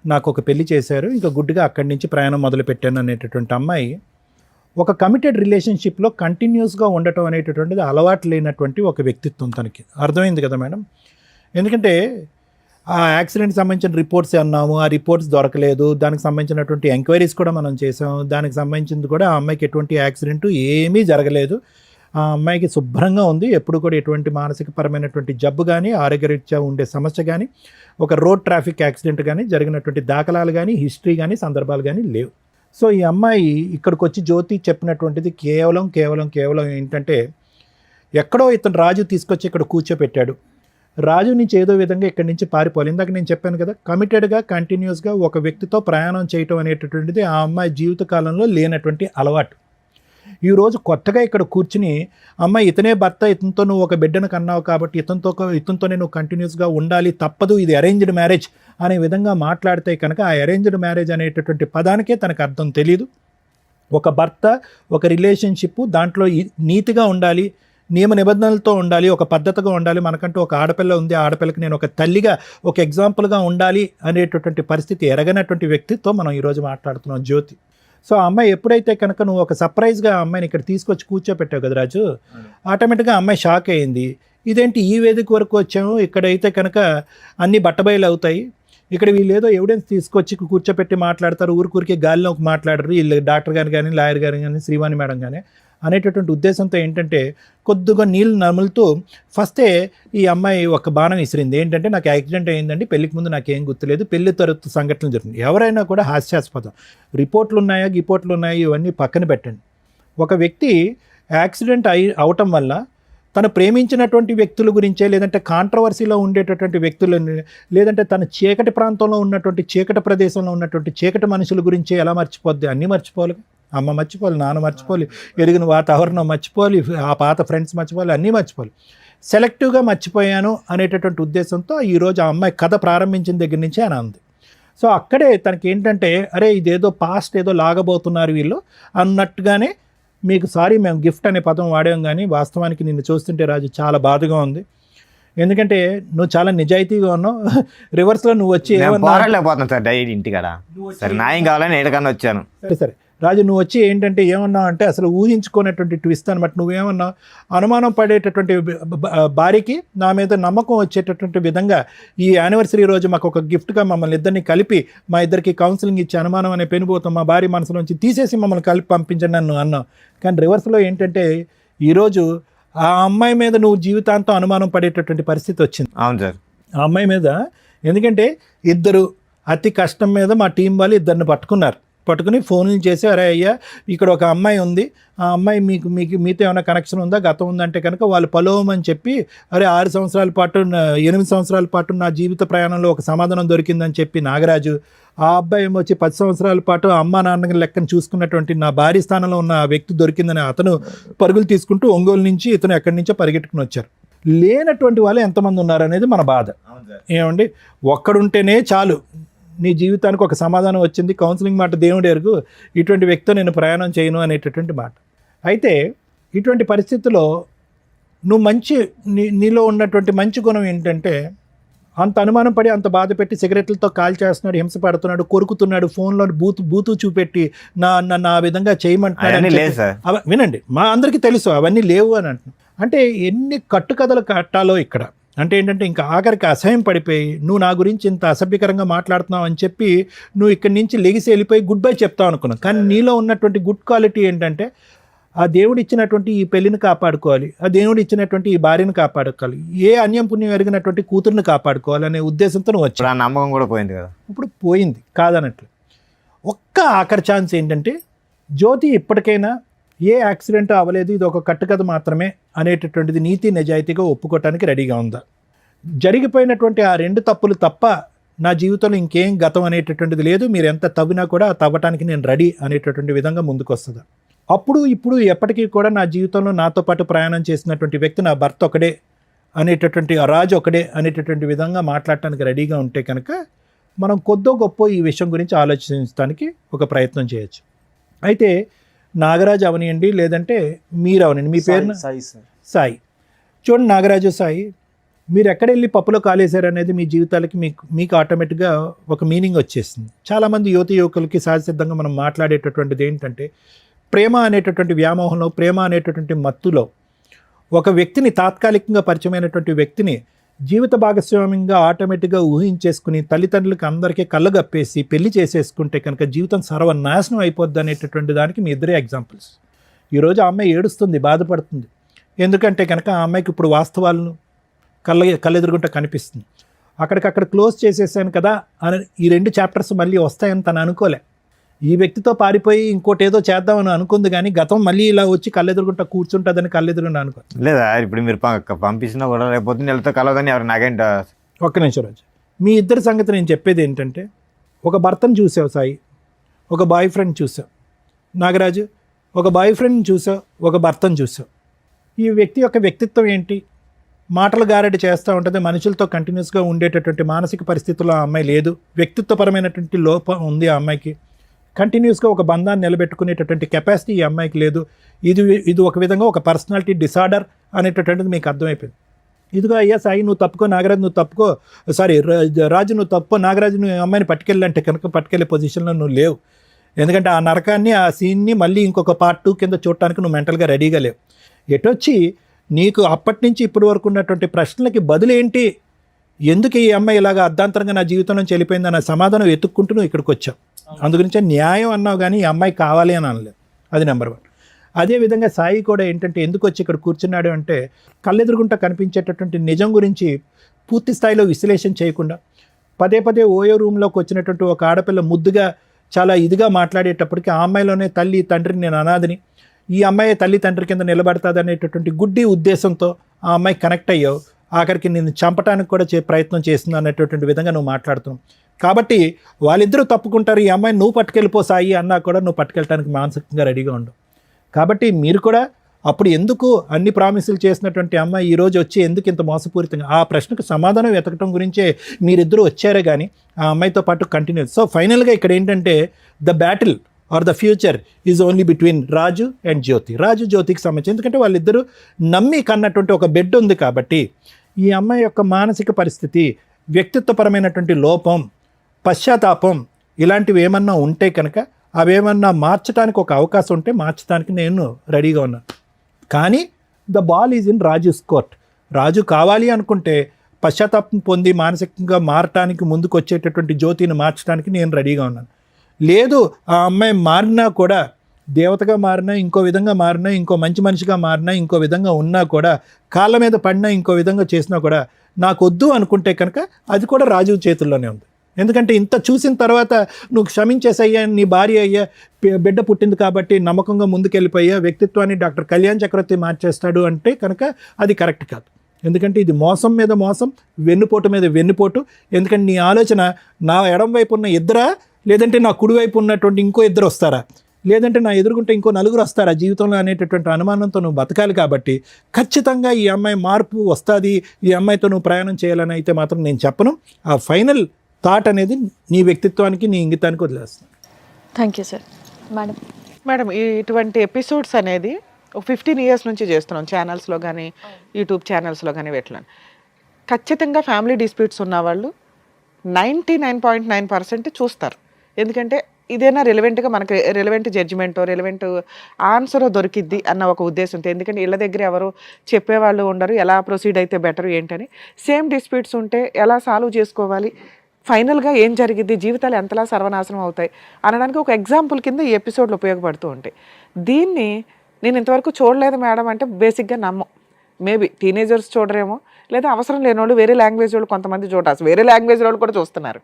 నాకు ఒక పెళ్లి చేశారు, ఇంకా గుడ్డుగా అక్కడి నుంచి ప్రయాణం మొదలు పెట్టాను అనేటటువంటి అమ్మాయి ఒక కమిటెడ్ రిలేషన్షిప్లో కంటిన్యూస్గా ఉండటం అనేటటువంటిది అలవాటు లేనటువంటి ఒక వ్యక్తిత్వం తనకి. అర్థమైంది కదా మేడం? ఎందుకంటే ఆ యాక్సిడెంట్కి సంబంధించిన రిపోర్ట్స్ అన్నాము, ఆ రిపోర్ట్స్ దొరకలేదు, దానికి సంబంధించినటువంటి ఎంక్వైరీస్ కూడా మనం చేసాం, దానికి సంబంధించింది కూడా ఆ అమ్మాయికి ఎటువంటి యాక్సిడెంట్ ఏమీ జరగలేదు, ఆ అమ్మాయికి శుభ్రంగా ఉంది, ఎప్పుడు కూడా ఎటువంటి మానసికపరమైనటువంటి జబ్బు కానీ, ఆరోగ్యరీత్యా ఉండే సమస్య కానీ, ఒక రోడ్ ట్రాఫిక్ యాక్సిడెంట్ కానీ జరిగినటువంటి దాఖలాలు కానీ, హిస్టరీ కానీ, సందర్భాలు కానీ లేవు. సో ఈ అమ్మాయి ఇక్కడికి వచ్చి జ్యోతి చెప్పినటువంటిది కేవలం ఏంటంటే, ఎక్కడో ఇతను రాజు తీసుకొచ్చి ఇక్కడ కూర్చోపెట్టాడు, రాజు నుంచి ఏదో విధంగా ఇక్కడి నుంచి పారిపోవాలి. ఇందాక నేను చెప్పాను కదా, కమిటెడ్గా కంటిన్యూస్గా ఒక వ్యక్తితో ప్రయాణం చేయటం అనేటటువంటిది ఆ అమ్మాయి జీవితకాలంలో లేనటువంటి అలవాటు. ఈరోజు కొత్తగా ఇక్కడ కూర్చుని, అమ్మాయి ఇతనే భర్త, ఇతనితో నువ్వు ఒక బిడ్డను కన్నావు కాబట్టి ఇతనితోనే నువ్వు కంటిన్యూస్గా ఉండాలి, తప్పదు, ఇది అరేంజ్డ్ మ్యారేజ్ అనే విధంగా మాట్లాడితే కనుక ఆ అరేంజ్డ్ మ్యారేజ్ అనేటటువంటి పదానికే తనకు అర్థం తెలియదు. ఒక భర్త, ఒక రిలేషన్షిప్, దాంట్లో నీతిగా ఉండాలి, నియమ నిబంధనలతో ఉండాలి, ఒక పద్ధతిగా ఉండాలి, మనకంటూ ఒక ఆడపిల్ల ఉంది, ఆ ఆడపిల్లకి నేను ఒక తల్లిగా, ఒక ఎగ్జాంపుల్గా ఉండాలి అనేటటువంటి పరిస్థితి ఎరగనటువంటి వ్యక్తితో మనం ఈరోజు మాట్లాడుతున్నాం జ్యోతి. సో ఆ అమ్మాయి ఎప్పుడైతే కనుక నువ్వు ఒక సర్ప్రైజ్గా ఆ అమ్మాయిని ఇక్కడ తీసుకొచ్చి కూర్చోపెట్టావు కదా రాజు, ఆటోమేటిక్గా ఆ అమ్మాయి షాక్ అయింది. ఇదేంటి ఈ వేదిక వరకు వచ్చాము, ఇక్కడైతే కనుక అన్ని బట్టబయలు అవుతాయి, ఇక్కడ వీళ్ళు ఏదో ఎవిడెన్స్ తీసుకొచ్చి కూర్చోపెట్టి మాట్లాడతారు, ఊరికే గాలిలోకి మాట్లాడరు వీళ్ళు, డాక్టర్ గారు కానీ, లాయర్ గారు కానీ, శ్రీవాణి మేడం కానీ అనేటటువంటి ఉద్దేశంతో ఏంటంటే కొద్దిగా నీళ్ళు నములుతూ ఫస్టే ఈ అమ్మాయి ఒక బాణం విసిరింది. ఏంటంటే, నాకు యాక్సిడెంట్ అయ్యిందండి, పెళ్లికి ముందు నాకేం గుర్తులేదు, పెళ్లి తరగతి సంఘటనలు జరుగుతుంది. ఎవరైనా కూడా హాస్యాస్పదం, రిపోర్ట్లు ఉన్నాయా ఇవన్నీ పక్కన పెట్టండి. ఒక వ్యక్తి యాక్సిడెంట్ అవటం వల్ల తను ప్రేమించినటువంటి వ్యక్తుల గురించే, లేదంటే కాంట్రవర్సీలో ఉండేటటువంటి వ్యక్తులని, లేదంటే తన చీకటి ప్రాంతంలో ఉన్నటువంటి, చీకటి ప్రదేశంలో ఉన్నటువంటి చీకటి మనుషుల గురించే ఎలా మర్చిపోద్ది? అన్నీ మర్చిపోవాలి, అమ్మ మర్చిపోవాలి, నాన్న మర్చిపోవాలి, ఎరిగిన వాతావరణం మర్చిపోవాలి, ఆ పాత ఫ్రెండ్స్ మర్చిపోవాలి, అన్నీ మర్చిపోవాలి. సెలెక్టివ్గా మర్చిపోయాను అనేటటువంటి ఉద్దేశంతో ఈరోజు ఆ అమ్మాయి కథ ప్రారంభించిన దగ్గర నుంచే అని అంది. సో అక్కడే తనకి ఏంటంటే, అరే ఇదేదో పాస్ట్ ఏదో లాగబోతున్నారు వీళ్ళు అన్నట్టుగానే, మీకు సారీ మేము గిఫ్ట్ అనే పదం వాడాం, కానీ వాస్తవానికి నిన్ను చూస్తుంటే రాజు చాలా బాధగా ఉంది. ఎందుకంటే నువ్వు చాలా నిజాయితీగా ఉన్నావు, రివర్స్లో నువ్వు వచ్చి పోరాడలేకపోతున్నాను సార్ డైలీ ఇంటికాడ, సరే న్యాయం కావాలని ఎక్కడికన్నా వచ్చాను. సరే రాజు, నువ్వు వచ్చి ఏంటంటే ఏమన్నావు అంటే, అసలు ఊహించుకునేటువంటి ట్విస్ట్ అనమాట. నువ్వేమన్నావు, అనుమానం పడేటటువంటి భార్యకి నా మీద నమ్మకం వచ్చేటటువంటి విధంగా ఈ యానివర్సరీ రోజు మాకు ఒక గిఫ్ట్గా మమ్మల్ని ఇద్దరిని కలిపి, మా ఇద్దరికి కౌన్సిలింగ్ ఇచ్చి అనుమానం అనే పెనుభూతం మా భార్య మనసులోంచి తీసేసి మమ్మల్ని కలిపి పంపించండి అని అన్నావు. కానీ రివర్స్లో ఏంటంటే, ఈరోజు ఆ అమ్మాయి మీద నువ్వు జీవితాంతం అనుమానం పడేటటువంటి పరిస్థితి వచ్చింది. అవును సార్, ఆ అమ్మాయి మీద. ఎందుకంటే ఇద్దరు అతి కష్టం మీద మా టీం వాళ్ళు ఇద్దరిని పట్టుకుని ఫోన్లు చేసి, అరే అయ్యా ఇక్కడ ఒక అమ్మాయి ఉంది, ఆ అమ్మాయి మీతో ఏమైనా కనెక్షన్ ఉందా, గతం ఉందంటే కనుక వాళ్ళు పలోమని చెప్పి, అరే 8 సంవత్సరాల పాటు నా జీవిత ప్రయాణంలో ఒక సమాధానం దొరికిందని చెప్పి నాగరాజు, ఆ అబ్బాయి ఏమో వచ్చి 10 సంవత్సరాల పాటు అమ్మా నాన్న లెక్కను చూసుకున్నటువంటి నా భారీ స్థానంలో ఉన్న ఆ వ్యక్తి దొరికిందని అతను పరుగులు తీసుకుంటూ ఒంగోలు నుంచి ఇతను ఎక్కడి నుంచో పరిగెట్టుకుని వచ్చారు. లేనటువంటి వాళ్ళు ఎంతమంది ఉన్నారనేది మన బాధ. ఏమండి, ఒక్కడుంటేనే చాలు, నీ జీవితానికి ఒక సమాధానం వచ్చింది, కౌన్సిలింగ్ మాట దేవుడు ఎరుగు, ఇటువంటి వ్యక్తితో నేను ప్రయాణం చేయను అనేటటువంటి మాట. అయితే ఇటువంటి పరిస్థితుల్లో నువ్వు నీలో ఉన్నటువంటి మంచి గుణం ఏంటంటే, అంత అనుమానం పడి అంత బాధ పెట్టి సిగరెట్లతో కాల్ చేస్తున్నాడు, హింస పడుతున్నాడు, కొరుకుతున్నాడు, ఫోన్లో బూతు చూపెట్టి నా విధంగా చేయమంటున్నాడు. వినండి, మా అందరికీ తెలుసు అవన్నీ లేవు అని అంటున్నాను. అంటే ఎన్ని కట్టుకథలు కట్టాలో ఇక్కడ. అంటే ఏంటంటే, ఇంకా ఆఖరికి అసహ్యం పడిపోయి, నువ్వు నా గురించి ఇంత అసభ్యకరంగా మాట్లాడుతున్నావు అని చెప్పి నువ్వు ఇక్కడి నుంచి లెగిసి వెళ్ళిపోయి గుడ్ బై చెప్తావు అనుకున్నావు. కానీ నీలో ఉన్నటువంటి గుడ్ క్వాలిటీ ఏంటంటే, ఆ దేవుడు ఇచ్చినటువంటి ఈ పెళ్లిని కాపాడుకోవాలి, ఆ దేవుడు ఇచ్చినటువంటి ఈ భార్యను కాపాడుకోవాలి, ఏ అన్యం పుణ్యం ఎరిగినటువంటి కూతురుని కాపాడుకోవాలి అనే ఉద్దేశంతో నువ్వు వచ్చి, నమ్మకం కూడా పోయింది కదా. ఇప్పుడు పోయింది కాదన్నట్లు. ఒక్క ఆఖరి ఛాన్స్ ఏంటంటే, జ్యోతి ఇప్పటికైనా ఏ యాక్సిడెంట్ అవ్వలేదు, ఇది ఒక కట్టుకథ మాత్రమే అనేటటువంటిది నీతి నిజాయితీగా ఒప్పుకోవటానికి రెడీగా ఉందా? జరిగిపోయినటువంటి ఆ 2 తప్పులు తప్ప నా జీవితంలో ఇంకేం గతం అనేటటువంటిది లేదు, మీరు ఎంత తవ్వినా కూడా తవ్వటానికి నేను రెడీ అనేటటువంటి విధంగా ముందుకు వస్తుందా? అప్పుడు ఇప్పుడు ఎప్పటికీ కూడా నా జీవితంలో నాతో పాటు ప్రయాణం చేసినటువంటి వ్యక్తి నా భర్త ఒకడే అనేటటువంటి, ఆ రాజు ఒకడే అనేటటువంటి విధంగా మాట్లాడటానికి రెడీగా ఉంటే కనుక మనం కొద్దో గొప్ప ఈ విషయం గురించి ఆలోచించడానికి ఒక ప్రయత్నం చేయొచ్చు. అయితే నాగరాజు అవనియండి, లేదంటే మీరు అవనండి, మీ పేరు సాయి. చూడండి నాగరాజు, సాయి, మీరు ఎక్కడెళ్ళి పప్పులో కాలేశారు అనేది మీ జీవితాలకి మీకు ఆటోమేటిక్గా ఒక మీనింగ్ వచ్చేసింది. చాలామంది యువకులకి సహజసిద్ధంగా మనం మాట్లాడేటటువంటిది ఏంటంటే, ప్రేమ అనేటటువంటి వ్యామోహంలో, ప్రేమ అనేటటువంటి మత్తులో ఒక వ్యక్తిని, తాత్కాలికంగా పరిచయమైనటువంటి వ్యక్తిని జీవిత భాగస్వామ్యంగా ఆటోమేటిక్గా ఊహించేసుకుని తల్లిదండ్రులకి అందరికీ కళ్ళగప్పేసి పెళ్లి చేసేసుకుంటే కనుక జీవితం సర్వనాశనం అయిపోద్ది అనేటటువంటి దానికి మీ ఇద్దరే ఎగ్జాంపుల్స్. ఈరోజు ఆ అమ్మాయి ఏడుస్తుంది, బాధపడుతుంది. ఎందుకంటే కనుక ఆ అమ్మాయికి ఇప్పుడు వాస్తవాలను కళ్ళెదురుగుంట కనిపిస్తుంది. అక్కడికక్కడ క్లోజ్ చేసేసాను కదా అని ఈ 2 చాప్టర్స్ మళ్ళీ వస్తాయని తను అనుకోలే. ఈ వ్యక్తితో పారిపోయి ఇంకోటి ఏదో చేద్దామని అనుకుంది, కానీ గతం మళ్ళీ ఇలా వచ్చి కళ్ళెదురుగుంట కూర్చుంటుందని కళ్ళెదురుగుంట అనుకో. లేదా ఇప్పుడు మీరు పంపించినా కూడా రేపు వెళ్తే కలవదని ఎవరు నాకేంట. ఒక్క నిమిషం రాజు, మీ ఇద్దరి సంగతి నేను చెప్పేది ఏంటంటే, ఒక భర్తను చూసావు సాయి, ఒక బాయ్ ఫ్రెండ్ చూసావు. నాగరాజు, ఒక బాయ్ ఫ్రెండ్ని చూసావు, ఒక భర్తను చూసావు. ఈ వ్యక్తి యొక్క వ్యక్తిత్వం ఏంటి? మాటలు గారడి చేస్తూ ఉంటుంది, మనుషులతో కంటిన్యూస్గా ఉండేటటువంటి మానసిక పరిస్థితుల్లో ఆ అమ్మాయి లేదు. వ్యక్తిత్వపరమైనటువంటి లోపం ఉంది ఆ అమ్మాయికి. కంటిన్యూస్గా ఒక బంధాన్ని నిలబెట్టుకునేటటువంటి కెపాసిటీ ఈ అమ్మాయికి లేదు. ఇది ఒక విధంగా ఒక పర్సనాలిటీ డిసార్డర్ అనేటటువంటిది మీకు అర్థమైపోయింది. ఇదిగో అయ్యా సాయి, నువ్వు తప్పుకో, నాగరాజు నువ్వు తప్పుకో, రాజు నువ్వు తప్పుకో, నాగరాజు నువ్వు అమ్మాయిని పట్టుకెళ్ళంటే కనుక పట్టుకెళ్ళే పొజిషన్లో నువ్వు లేవు. ఎందుకంటే ఆ నరకాన్ని, ఆ సీన్ని మళ్ళీ ఇంకొక పార్ట్ 2 కింద చూడటానికి నువ్వు మెంటల్గా రెడీగా లేవు. ఎటొచ్చి నీకు అప్పటి నుంచి ఇప్పటి వరకు ఉన్నటువంటి ప్రశ్నలకి బదులేంటి, ఎందుకు ఈ అమ్మాయి ఇలాగా అర్ధాంతరంగా నా జీవితం నుంచి వెళ్ళిపోయింది అన్న సమాధానం వెతుక్కుంటూ నువ్వు ఇక్కడికి వచ్చావు. అందుగురించే న్యాయం అన్నావు, కానీ ఈ అమ్మాయి కావాలి అని అనలేదు. అది నెంబర్ 1. అదేవిధంగా సాయి కూడా ఏంటంటే ఎందుకు వచ్చి ఇక్కడ కూర్చున్నాడు అంటే, కళ్ళెదురుగుంట కనిపించేటటువంటి నిజం గురించి పూర్తి స్థాయిలో విశ్లేషణ చేయకుండా పదే పదే ఓయో రూమ్లోకి వచ్చినటువంటి ఒక ఆడపిల్ల ముద్దుగా చాలా ఇదిగా మాట్లాడేటప్పటికి ఆ అమ్మాయిలోనే తల్లి తండ్రిని, నేను అనాథని, ఈ అమ్మాయి తల్లి తండ్రి కింద నిలబడుతుంది అనేటటువంటి గుడ్డి ఉద్దేశంతో ఆ అమ్మాయి కనెక్ట్ అయ్యావు. ఆఖరికి నిన్ను చంపడానికి కూడా ప్రయత్నం చేస్తుంది అనేటటువంటి విధంగా నువ్వు మాట్లాడుతున్నావు. కాబట్టి వాళ్ళిద్దరూ తప్పుకుంటారు, ఈ అమ్మాయిని నువ్వు పట్టుకెళ్ళిపో సాయి అన్నా కూడా నువ్వు పట్టుకెళ్ళడానికి మానసికంగా రెడీగా ఉండు. కాబట్టి మీరు కూడా అప్పుడు ఎందుకు అన్ని ప్రామిసులు చేసినటువంటి అమ్మాయి ఈరోజు వచ్చి ఎందుకు ఇంత మోసపూరితంగా, ఆ ప్రశ్నకు సమాధానం వెతకడం గురించే మీరిద్దరూ వచ్చారే కానీ ఆ అమ్మాయితో పాటు కంటిన్యూ. సో ఫైనల్గా ఇక్కడ ఏంటంటే the battle or the future is only between Raju and Jyothi. Raju జ్యోతికి సంబంధించి, ఎందుకంటే వాళ్ళిద్దరూ నమ్మి కన్నటువంటి ఒక బెడ్ ఉంది కాబట్టి ఈ అమ్మాయి యొక్క మానసిక పరిస్థితి, వ్యక్తిత్వపరమైనటువంటి లోపం, పశ్చాత్తాపం ఇలాంటివి ఏమన్నా ఉంటే కనుక అవేమన్నా మార్చడానికి ఒక అవకాశం ఉంటే మార్చడానికి నేను రెడీగా ఉన్నాను. కానీ the ball is in Raju's court. Raju కావాలి అనుకుంటే పశ్చాత్తాపం పొంది మానసికంగా మారటానికి ముందుకు వచ్చేటటువంటి జ్యోతిని మార్చడానికి నేను రెడీగా ఉన్నాను. లేదు, ఆ అమ్మాయి మారినా కూడా, దేవతగా మారినా, ఇంకో విధంగా మారినా, ఇంకో మంచి మనిషిగా మారినా, ఇంకో విధంగా ఉన్నా కూడా, కాళ్ళ మీద పడినా, ఇంకో విధంగా చేసినా కూడా నాకు వద్దు అనుకుంటే కనుక అది కూడా రాజు చేతుల్లోనే ఉంది. ఎందుకంటే ఇంత చూసిన తర్వాత నువ్వు క్షమించేసయ్యా, నీ భార్య అయ్యా, బిడ్డ పుట్టింది కాబట్టి నమ్మకంగా ముందుకెళ్ళిపోయా, వ్యక్తిత్వాన్ని డాక్టర్ కళ్యాణ్ చక్రవర్తి మార్చేస్తాడు అంటే కనుక అది కరెక్ట్ కాదు. ఎందుకంటే ఇది మోసం మీద మోసం, వెన్నుపోటు మీద వెన్నుపోటు. ఎందుకంటే నీ ఆలోచన నా ఎడం వైపు ఉన్న ఇద్దరా, లేదంటే నా కుడివైపు ఉన్నటువంటి ఇంకో ఇద్దరు వస్తారా, లేదంటే నా ఎదురుకుంటే ఇంకో 4 వస్తారా జీవితంలో అనేటటువంటి అనుమానంతో నువ్వు బతకాలి. కాబట్టి ఖచ్చితంగా ఈ అమ్మాయి మార్పు వస్తుంది, ఈ అమ్మాయితో నువ్వు ప్రయాణం చేయాలని అయితే మాత్రం నేను చెప్పను. ఆ ఫైనల్ థాట్ అనేది నీ వ్యక్తిత్వానికి, నీ ఇంగితానికి వదిలేస్తాను. Thank you sir. మేడం, ఇటువంటి ఎపిసోడ్స్ అనేది ఒక 15 years నుంచి చేస్తున్నాం, ఛానల్స్లో కానీ యూట్యూబ్ ఛానల్స్లో కానీ పెట్టలేను. ఖచ్చితంగా ఫ్యామిలీ డిస్ప్యూట్స్ ఉన్నవాళ్ళు 99.9% చూస్తారు. ఎందుకంటే ఇదేనా రెలవెంట్గా మనకు రెలవెంట్ జడ్జిమెంటో రెలవెంట్ ఆన్సరో దొరికిద్ది అన్న ఒక ఉద్దేశంతో. ఎందుకంటే ఇళ్ళ దగ్గర ఎవరు చెప్పేవాళ్ళు ఉండరు, ఎలా ప్రొసీడ్ అయితే బెటర్ ఏంటని. సేమ్ డిస్ప్యూట్స్ ఉంటే ఎలా సాల్వ్ చేసుకోవాలి, ఫైనల్గా ఏం జరిగిద్ది, జీవితాలు ఎంతలా సర్వనాశనం అవుతాయి అనడానికి ఒక ఎగ్జాంపుల్ కింద ఈ ఎపిసోడ్లు ఉపయోగపడుతూ ఉంటాయి. దీన్ని నేను ఇంతవరకు చూడలేదు మేడం అంటే బేసిక్గా నమ్మం. మేబీ టీనేజర్స్ చూడరేమో, లేదా అవసరం లేని వాళ్ళు, వేరే లాంగ్వేజ్ వాళ్ళు కొంతమంది చూడాల్సి, వేరే లాంగ్వేజ్ వాళ్ళు కూడా చూస్తున్నారు.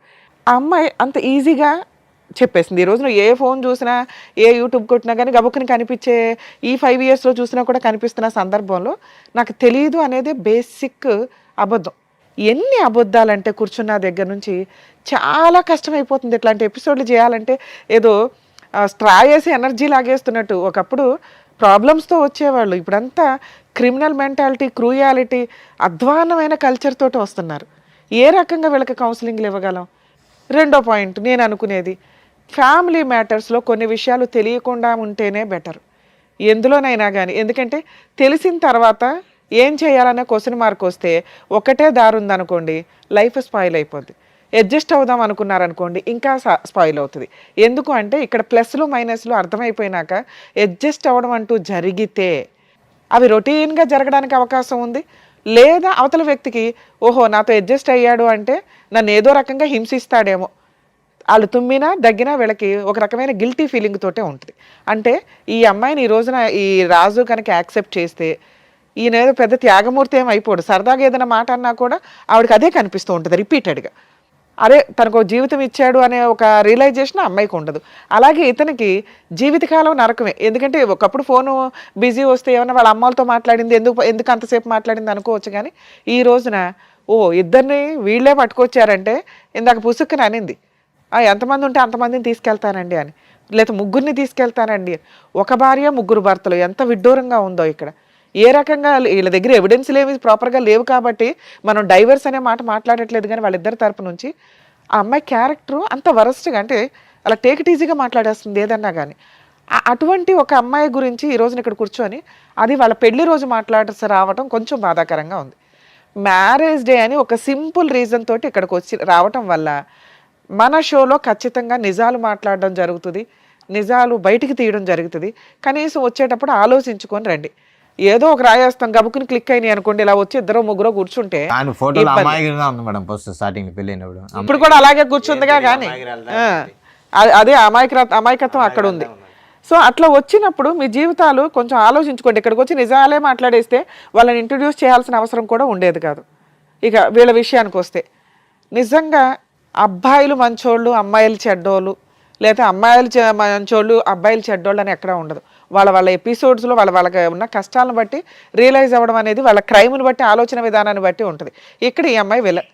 ఆ అమ్మాయి అంత ఈజీగా చెప్పేసింది. ఈ రోజున ఏ ఫోన్ చూసినా ఏ యూట్యూబ్ కొట్టినా కానీ గబుక్కుని కనిపించే ఈ 5 ఇయర్స్లో చూసినా కూడా కనిపిస్తున్న సందర్భంలో నాకు తెలియదు అనేది బేసిక్ అబద్ధం. ఎన్ని అబద్ధాలంటే కూర్చున్న దగ్గర నుంచి చాలా కష్టమైపోతుంది. ఇట్లాంటి ఎపిసోడ్లు చేయాలంటే ఏదో స్ట్రా వేసి ఎనర్జీ లాగేస్తున్నట్టు. ఒకప్పుడు ప్రాబ్లమ్స్తో వచ్చేవాళ్ళు, ఇప్పుడంతా క్రిమినల్ మెంటాలిటీ, క్రూయాలిటీ, అధ్వాన్నమైన కల్చర్ తోటి వస్తున్నారు. ఏ రకంగా వీళ్ళకి కౌన్సిలింగ్లు ఇవ్వగలం? రెండో పాయింట్ నేను అనుకునేది, ఫ్యామిలీ మ్యాటర్స్లో కొన్ని విషయాలు తెలియకుండా ఉంటేనే బెటర్ ఎందులోనైనా కానీ. ఎందుకంటే తెలిసిన తర్వాత ఏం చేయాలనే క్వశ్చన్ మార్క్ వస్తే ఒకటే దారి ఉందనుకోండి, లైఫ్ స్పాయిల్ అయిపోద్ది. అడ్జస్ట్ అవుదాం అనుకున్నారనుకోండి, ఇంకా స్పాయిల్ అవుతుంది. ఎందుకు అంటే ఇక్కడ ప్లస్లు మైనస్లు అర్థమైపోయినాక అడ్జస్ట్ అవ్వడం అంటూ జరిగితే అవి రొటీన్గా జరగడానికి అవకాశం ఉంది. లేదా అవతల వ్యక్తికి ఓహో నాతో అడ్జస్ట్ అయ్యాడు అంటే నన్ను ఏదో రకంగా హింసిస్తాడేమో, వాళ్ళు తుమ్మినా దగ్గినా వీళ్ళకి ఒక రకమైన గిల్టీ ఫీలింగ్ తోటే ఉంటుంది. అంటే ఈ అమ్మాయిని ఈ రోజున ఈ రాజు కనుక యాక్సెప్ట్ చేస్తే ఈయన ఏదో పెద్ద త్యాగమూర్తి ఏం అయిపోడు. సరదాగా ఏదైనా మాట అన్నా కూడా ఆవిడకి అదే కనిపిస్తూ ఉంటుంది రిపీటెడ్గా. అరే తనకు జీవితం ఇచ్చాడు అనే ఒక రియలైజేషన్ అమ్మాయికి ఉండదు. అలాగే ఇతనికి జీవితకాలం నరకమే. ఎందుకంటే ఒకప్పుడు ఫోను బిజీ వస్తే ఏమన్నా వాళ్ళ అమ్మాలతో మాట్లాడింది, ఎందుకు అంతసేపు మాట్లాడింది అనుకోవచ్చు. కానీ ఈ రోజున ఇద్దరిని వీళ్ళే పట్టుకొచ్చారంటే ఇందాక పుసుక్కుని అనింది, ఎంతమంది ఉంటే అంతమందిని తీసుకెళ్తానండి అని, లేదా ముగ్గురిని తీసుకెళ్తానండి. ఒక భార్య ముగ్గురు భర్తలు, ఎంత విడ్డూరంగా ఉందో ఇక్కడ. ఏ రకంగా వీళ్ళ దగ్గర ఎవిడెన్స్లు ఏమి ప్రాపర్గా లేవు కాబట్టి మనం డైవర్స్ అనే మాట మాట్లాడట్లేదు. కానీ వాళ్ళిద్దరి తరపు నుంచి ఆ అమ్మాయి క్యారెక్టరు అంత వరస్ట్గా, అంటే అలా టేక్ ఇట్ ఈజీగా మాట్లాడేస్తుంది ఏదన్నా కానీ. అటువంటి ఒక అమ్మాయి గురించి ఈ రోజున ఇక్కడ కూర్చొని అది వాళ్ళ పెళ్లి రోజు మాట్లాడాల్సి రావటం కొంచెం బాధాకరంగా ఉంది. మ్యారేజ్ డే అని ఒక సింపుల్ రీజన్ తోటి ఇక్కడికి వచ్చి రావటం వల్ల మన షోలో ఖచ్చితంగా నిజాలు మాట్లాడడం జరుగుతుంది, నిజాలు బయటికి తీయడం జరుగుతుంది. కనీసం వచ్చేటప్పుడు ఆలోచించుకొని రండి. ఏదో ఒక రాయేస్తాం గబుకుని క్లిక్ అయినాయి అనుకోండి, ఇలా వచ్చి ఇద్దరు ముగ్గురు కూర్చుంటే ఇప్పుడు కూడా అలాగే కూర్చుందిగా. కానీ అదే అమాయకత్వం అక్కడ ఉంది. సో అట్లా వచ్చినప్పుడు మీ జీవితాలు కొంచెం ఆలోచించుకోండి. ఇక్కడికి వచ్చి నిజాలే మాట్లాడేస్తే వాళ్ళని ఇంట్రడ్యూస్ చేయాల్సిన అవసరం కూడా ఉండేది కాదు. ఇక వీళ్ళ విషయానికి వస్తే నిజంగా అబ్బాయిలు మంచోళ్ళు అమ్మాయిలు చెడ్డోళ్ళు, లేదా అమ్మాయిలు మంచోళ్ళు అబ్బాయిలు చెడ్డోళ్ళు అని ఎక్కడా ఉండదు. వాళ్ళ ఎపిసోడ్స్లో వాళ్ళకి ఉన్న కష్టాలను బట్టి రియలైజ్ అవ్వడం అనేది వాళ్ళ క్రైమ్ని బట్టి ఆలోచన విధానాన్ని బట్టి ఉంటుంది. ఇక్కడ ఈ అమ్మాయి విలన్.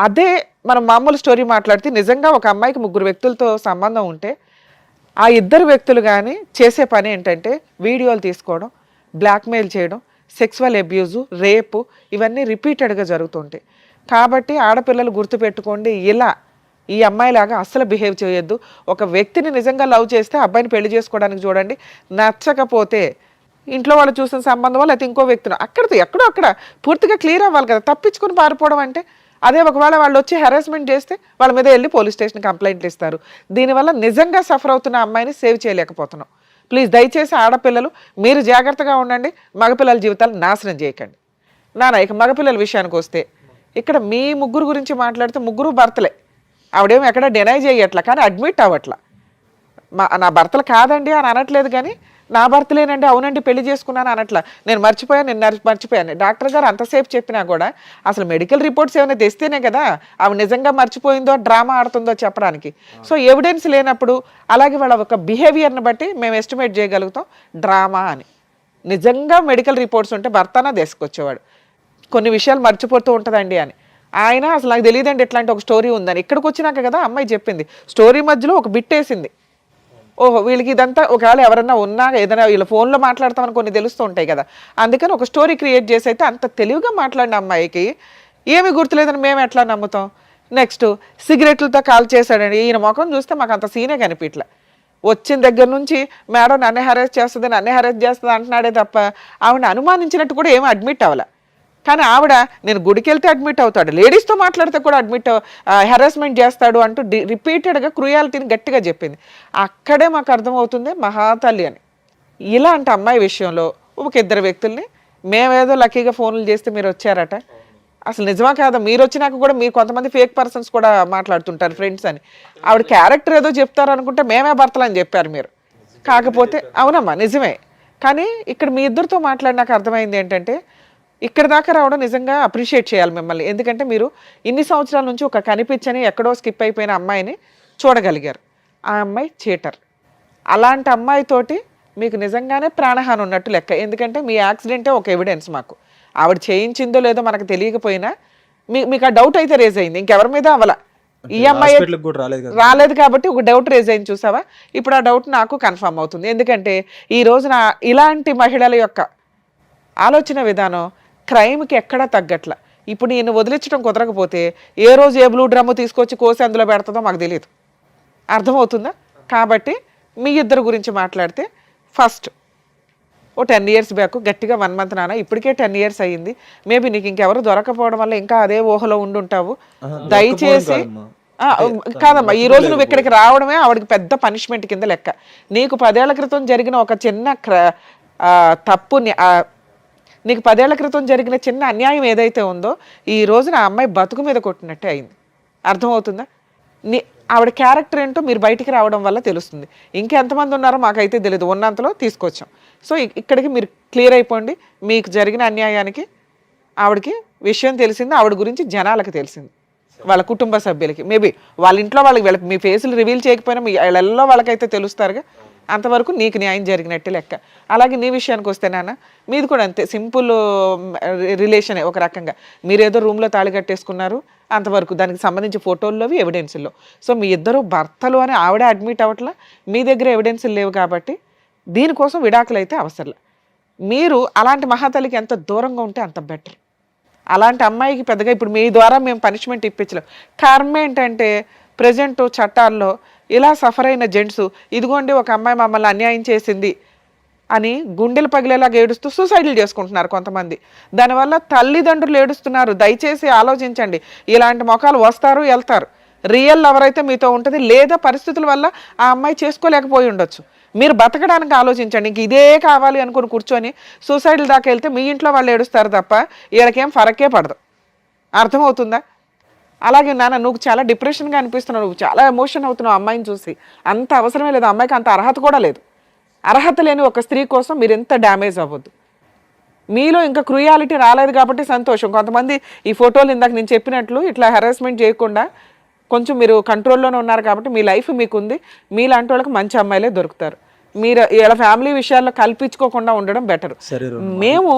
అదే మనం మామూలు స్టోరీ మాట్లాడితే నిజంగా ఒక అమ్మాయికి ముగ్గురు వ్యక్తులతో సంబంధం ఉంటే ఆ ఇద్దరు వ్యక్తులు కానీ చేసే పని ఏంటంటే వీడియోలు తీసుకోవడం, బ్లాక్మెయిల్ చేయడం, సెక్సువల్ అబ్యూజు, రేపు, ఇవన్నీ రిపీటెడ్గా జరుగుతుంటాయి. కాబట్టి ఆడపిల్లలు గుర్తుపెట్టుకోండి, ఇలా ఈ అమ్మాయిలాగా అస్సలు బిహేవ్ చేయొద్దు. ఒక వ్యక్తిని నిజంగా లవ్ చేస్తే అబ్బాయిని పెళ్లి చేసుకోవడానికి చూడండి. నచ్చకపోతే ఇంట్లో వాళ్ళు చూసిన సంబంధం లేకపోతే ఇంకో వ్యక్తిని అక్కడితో ఎక్కడో అక్కడ పూర్తిగా క్లియర్ అవ్వాలి కదా. తప్పించుకుని పారిపోవడం అంటే అదే ఒకవేళ వాళ్ళు వచ్చి హెరాస్మెంట్ చేస్తే వాళ్ళ మీద వెళ్ళి పోలీస్ స్టేషన్ కంప్లైంట్లు ఇస్తారు. దీనివల్ల నిజంగా సఫర్ అవుతున్న అమ్మాయిని సేవ్ చేయలేకపోతున్నాం. ప్లీజ్ దయచేసి ఆడపిల్లలు మీరు జాగ్రత్తగా ఉండండి, మగపిల్లల జీవితాలు నాశనం చేయకండి. ఇక మగపిల్లల విషయానికి వస్తే ఇక్కడ మీ ముగ్గురు గురించి మాట్లాడితే ముగ్గురు భర్తలే. ఆవిడేమో ఎక్కడ డినై చేయట్లా, కానీ అడ్మిట్ అవ్వట్లా. నా భర్తలు కాదండి అని అనట్లేదు, కానీ నా భర్తలేనండి, అవునండి పెళ్లి చేసుకున్నాను అనట్లా. నేను మర్చిపోయాను. డాక్టర్ గారు అంతసేపు చెప్పినా కూడా అసలు మెడికల్ రిపోర్ట్స్ ఏమైనా తెస్తేనే కదా ఆవిడ నిజంగా మర్చిపోయిందో డ్రామా ఆడుతుందో చెప్పడానికి. సో ఎవిడెన్స్ లేనప్పుడు అలాగే వాళ్ళ ఒక బిహేవియర్ని బట్టి మేము ఎస్టిమేట్ చేయగలుగుతాం డ్రామా అని. నిజంగా మెడికల్ రిపోర్ట్స్ ఉంటే భర్తనా తీసుకొచ్చేవాడు. కొన్ని విషయాలు మర్చిపోతూ ఉంటుందండి అని. ఆయన అసలు నాకు తెలియదండి ఇట్లాంటి ఒక స్టోరీ ఉందని. ఇక్కడికి వచ్చినాక కదా అమ్మాయి చెప్పింది. స్టోరీ మధ్యలో ఒక బిట్ వేసింది. ఓహో వీళ్ళకి ఇదంతా ఒకవేళ ఎవరన్నా ఉన్నా ఏదైనా వీళ్ళ ఫోన్లో మాట్లాడతామని కొన్ని తెలుస్తూ ఉంటాయి కదా, అందుకని ఒక స్టోరీ క్రియేట్ చేసి అయితే అంత తెలివిగా మాట్లాడిన అమ్మాయికి ఏమి గుర్తులేదని మేము ఎట్లా నమ్ముతాం? నెక్స్ట్ సిగరెట్లతో కాల్ చేశాడండి. ఈయన ముఖం చూస్తే మాకు అంత సీనే కనిపించలే. వచ్చిన దగ్గర నుంచి మేడం నన్నే హెరాస్ చేస్తుంది అంటున్నాడే తప్ప ఆవిడ అనుమానించినట్టు కూడా ఏమీ అడ్మిట్ అవ్వాల. కానీ ఆవిడ నేను గుడికి వెళ్తే అడ్మిట్ అవుతాడు, లేడీస్తో మాట్లాడితే కూడా హెరాస్మెంట్ చేస్తాడు అంటూ రిపీటెడ్గా క్రూయాలిటీని గట్టిగా చెప్పింది. అక్కడే మాకు అర్థమవుతుంది మహాతల్లి అని. ఇలాంటి అమ్మాయి విషయంలో ఒక ఇద్దరు వ్యక్తుల్ని మేమేదో లక్కీగా ఫోన్లు చేస్తే మీరు వచ్చారట, అసలు నిజమా కాదా? మీరు వచ్చినాక కూడా మీరు కొంతమంది ఫేక్ పర్సన్స్ కూడా మాట్లాడుతుంటారు ఫ్రెండ్స్ అని. ఆవిడ క్యారెక్టర్ ఏదో చెప్తారు అనుకుంటే మేమే భర్తలు అని చెప్పారు మీరు. కాకపోతే అవునమ్మా నిజమే, కానీ ఇక్కడ మీ ఇద్దరితో మాట్లాడినాక అర్థమైంది ఏంటంటే ఇక్కడ దాకా రావడం నిజంగా అప్రిషియేట్ చేయాలి మిమ్మల్ని. ఎందుకంటే మీరు ఇన్ని సంవత్సరాల నుంచి ఒక కనిపించని ఎక్కడో స్కిప్ అయిపోయిన అమ్మాయిని చూడగలిగారు. ఆ అమ్మాయి చీటర్. అలాంటి అమ్మాయితోటి మీకు నిజంగానే ప్రాణహాని ఉన్నట్టు లెక్క. ఎందుకంటే మీ యాక్సిడెంటే ఒక ఎవిడెన్స్ మాకు. ఆవిడ చేయించిందో లేదో మనకు తెలియకపోయినా మీకు ఆ డౌట్ అయితే రేజ్ అయింది, ఇంకెవరి మీద అవ్వాల. ఈ అమ్మాయి హాస్పిటల్కి కూడా రాలేదు కదా. రాలేదు కాబట్టి ఒక డౌట్ రేజ్ అయింది చూసావా. ఇప్పుడు ఆ డౌట్ నాకు కన్ఫర్మ్ అవుతుంది. ఎందుకంటే ఈ రోజున ఇలాంటి మహిళల యొక్క ఆలోచన విధానం క్రైమ్కి ఎక్కడా తగ్గట్ల. ఇప్పుడు నేను వదిలించడం కుదరకపోతే ఏ రోజు ఏ బ్లూ డ్రమ్ము తీసుకొచ్చి కోసి అందులో పెడుతుందో మాకు తెలియదు. అర్థమవుతుందా? కాబట్టి మీ ఇద్దరు గురించి మాట్లాడితే ఫస్ట్ ఓ 10 years బ్యాక్ గట్టిగా 1 month నాన్న, ఇప్పటికే 10 years అయ్యింది. మేబీ నీకు ఇంకెవరు దొరకపోవడం వల్ల ఇంకా అదే ఊహలో ఉండుంటావు. దయచేసి కాదమ్మా, ఈ రోజు నువ్వు ఇక్కడికి రావడమే ఆవిడకి పెద్ద పనిష్మెంట్ కింద లెక్క. నీకు 10 ఏళ్ల క్రితం జరిగిన ఒక చిన్న తప్పుని, నీకు 10 ఏళ్ల క్రితం జరిగిన చిన్న అన్యాయం ఏదైతే ఉందో ఈ రోజున ఆ అమ్మాయి బతుకు మీద కొట్టినట్టే అయింది. అర్థమవుతుందా? ఆవిడ క్యారెక్టర్ ఏంటో మీరు బయటికి రావడం వల్ల తెలుస్తుంది. ఇంకెంతమంది ఉన్నారో మాకైతే తెలియదు, ఉన్నంతలో తీసుకొచ్చాం. సో ఇక్కడికి మీరు క్లియర్ అయిపోండి. మీకు జరిగిన అన్యాయానికి ఆవిడకి విషయం తెలిసింది, ఆవిడ గురించి జనాలకు తెలిసింది, వాళ్ళ కుటుంబ సభ్యులకి. మేబీ వాళ్ళ ఇంట్లో వాళ్ళకి మీ ఫేసులు రివీల్ చేయకపోయినా మీ ఇళ్ళల్లో వాళ్ళకైతే తెలుస్తారుగా. అంతవరకు నీకు న్యాయం జరిగినట్టే లెక్క. అలాగే నీ విషయానికి వస్తే నాన్న, మీది కూడా అంతే, సింపుల్ రిలేషనే ఒక రకంగా. మీరేదో రూమ్లో తాళి కట్టేసుకున్నారు అంతవరకు, దానికి సంబంధించి ఫోటోల్లోవి ఎవిడెన్సుల్లో. సో మీ ఇద్దరు భర్తలు అని ఆవిడ అడ్మిట్ అవ్వట్లా, మీ దగ్గర ఎవిడెన్సులు లేవు కాబట్టి దీనికోసం విడాకులు అయితే అవసరం. మీరు అలాంటి మహాతల్లికి ఎంత దూరంగా ఉంటే అంత బెటర్. అలాంటి అమ్మాయికి పెద్దగా ఇప్పుడు మీ ద్వారా మేము పనిష్మెంట్ ఇప్పించలేం. కారణం ఏంటంటే ప్రజెంట్ చట్టాల్లో ఇలా సఫర్ అయిన జెంట్స్, ఇదిగోండి ఒక అమ్మాయి మమ్మల్ని అన్యాయం చేసింది అని గుండెలు పగిలేలాగా ఏడుస్తూ సూసైడ్లు చేసుకుంటున్నారు కొంతమంది. దానివల్ల తల్లిదండ్రులు ఏడుస్తున్నారు. దయచేసి ఆలోచించండి. ఇలాంటి మొఖాలు వస్తారు వెళ్తారు. రియల్ లవర్ అయితే మీతో ఉంటుంది, లేదా పరిస్థితుల వల్ల ఆ అమ్మాయి చేసుకోలేకపోయి ఉండొచ్చు. మీరు బతకడానికి ఆలోచించండి. ఇంక ఇదే కావాలి అనుకుని కూర్చొని సూసైడ్ల దాకా వెళ్తే మీ ఇంట్లో వాళ్ళు ఏడుస్తారు తప్ప వీళ్ళకేం ఫరకే పడదు. అర్థమవుతుందా? అలాగే నాన్న, నువ్వు చాలా డిప్రెషన్గా అనిపిస్తున్నావు, నువ్వు చాలా ఎమోషన్ అవుతున్నావు అమ్మాయిని చూసి. అంత అవసరమే లేదు, అమ్మాయికి అంత అర్హత కూడా లేదు. అర్హత లేని ఒక స్త్రీ కోసం మీరు ఎంత డ్యామేజ్ అవ్వద్దు. మీలో ఇంకా క్రూయాలిటీ రాలేదు కాబట్టి సంతోషం. కొంతమంది ఈ ఫోటోలు ఇందాక నేను చెప్పినట్లు ఇట్లా హెరాస్మెంట్ చేయకుండా కొంచెం మీరు కంట్రోల్లోనే ఉన్నారు కాబట్టి మీ లైఫ్ మీకుంది. మీలాంటి వాళ్ళకి మంచి అమ్మాయిలే దొరుకుతారు. మీరు ఇలా ఫ్యామిలీ విషయాల్లో కల్పించుకోకుండా ఉండడం బెటర్. మేము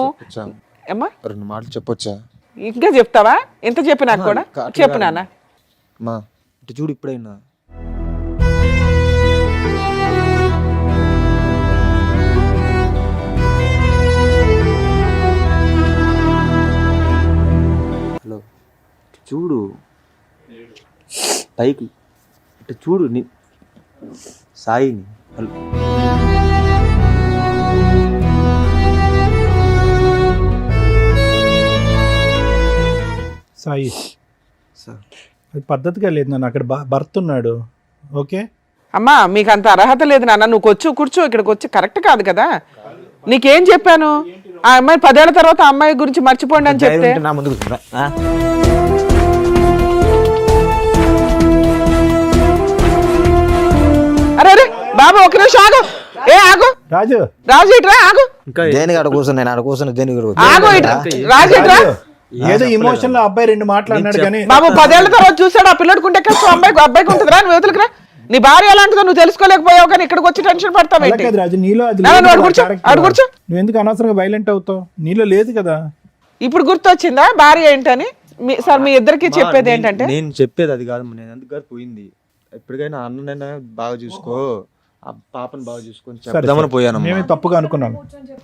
ఏమ్మా 2 మాటలు చెప్పొచ్చా? ఇంకా చెప్తావా? ఎంత చెప్పినా కూడా చెప్పు నాన్న. మా ఇటు చూడు, ఇప్పుడైనా హలో చూడు, పైకి ఇటు చూడు, సాయిని. హలో సాయి, సార్, అది పద్ధతిగా లేదు నాన్న. అక్కడ భర్త ఉన్నాడు. ఓకే అమ్మా, మీకు అంత అర్హత లేదు నాన్న. నువ్వు కూర్చో, ఇక్కడికి వచ్చి కరెక్ట్ కాదు కదా. నీకేం చెప్పాను? ఆ అమ్మాయి 10 ఏళ్ల తర్వాత ఆ అమ్మాయి గురించి మర్చిపోండి అని చెప్తే నా ముందుకు అరే అరే బాబు ఒక నిమిషం ఆగు. ఆగు రాజు, రాజు ఇట్రా, ఆగు. దేనికి ఆడ కూర్చుని, నేను ఆడ కూర్చుని దేనికి ఆగు ఇట్రా, రాజు ఇట్రా. ఏదో ఎమోషన్ లో అబ్బాయి 2 మాట్లాడినాడు కానీ బాబు 10 ఏళ్ల తర్వాత చూసాడు ఆ పిల్లడుకుంటే కష్టం, అబ్బాయికి ఉంటుంది రా. నువ్వు యువతలకి రా. నీ భార్య ఎలాంటిదో నువ్వు తెలుసుకోలేకపోయావు కానీ ఇక్కడికి వచ్చి టెన్షన్ పడతావు. రాజు, నీలో అది కూర్చో. నువ్వు ఎందుకు అనవసరంగా వైలెంట్ అవుతావు? నీలో లేదు కదా. ఇప్పుడు గుర్తొచ్చిందా భార్య ఏంటని? సార్ మీ ఇద్దరికి చెప్పేది ఏంటంటే, నేను చెప్పేది అది కాదు. నేను ఎందుకు పోయింది, ఎప్పటికైనా అన్ననైనా బాగా చూసుకో, ఆ పాపను బాగా చూసుకొని చెప్దామని పోయాను. మేమే తప్పుగా అనుకున్నాను.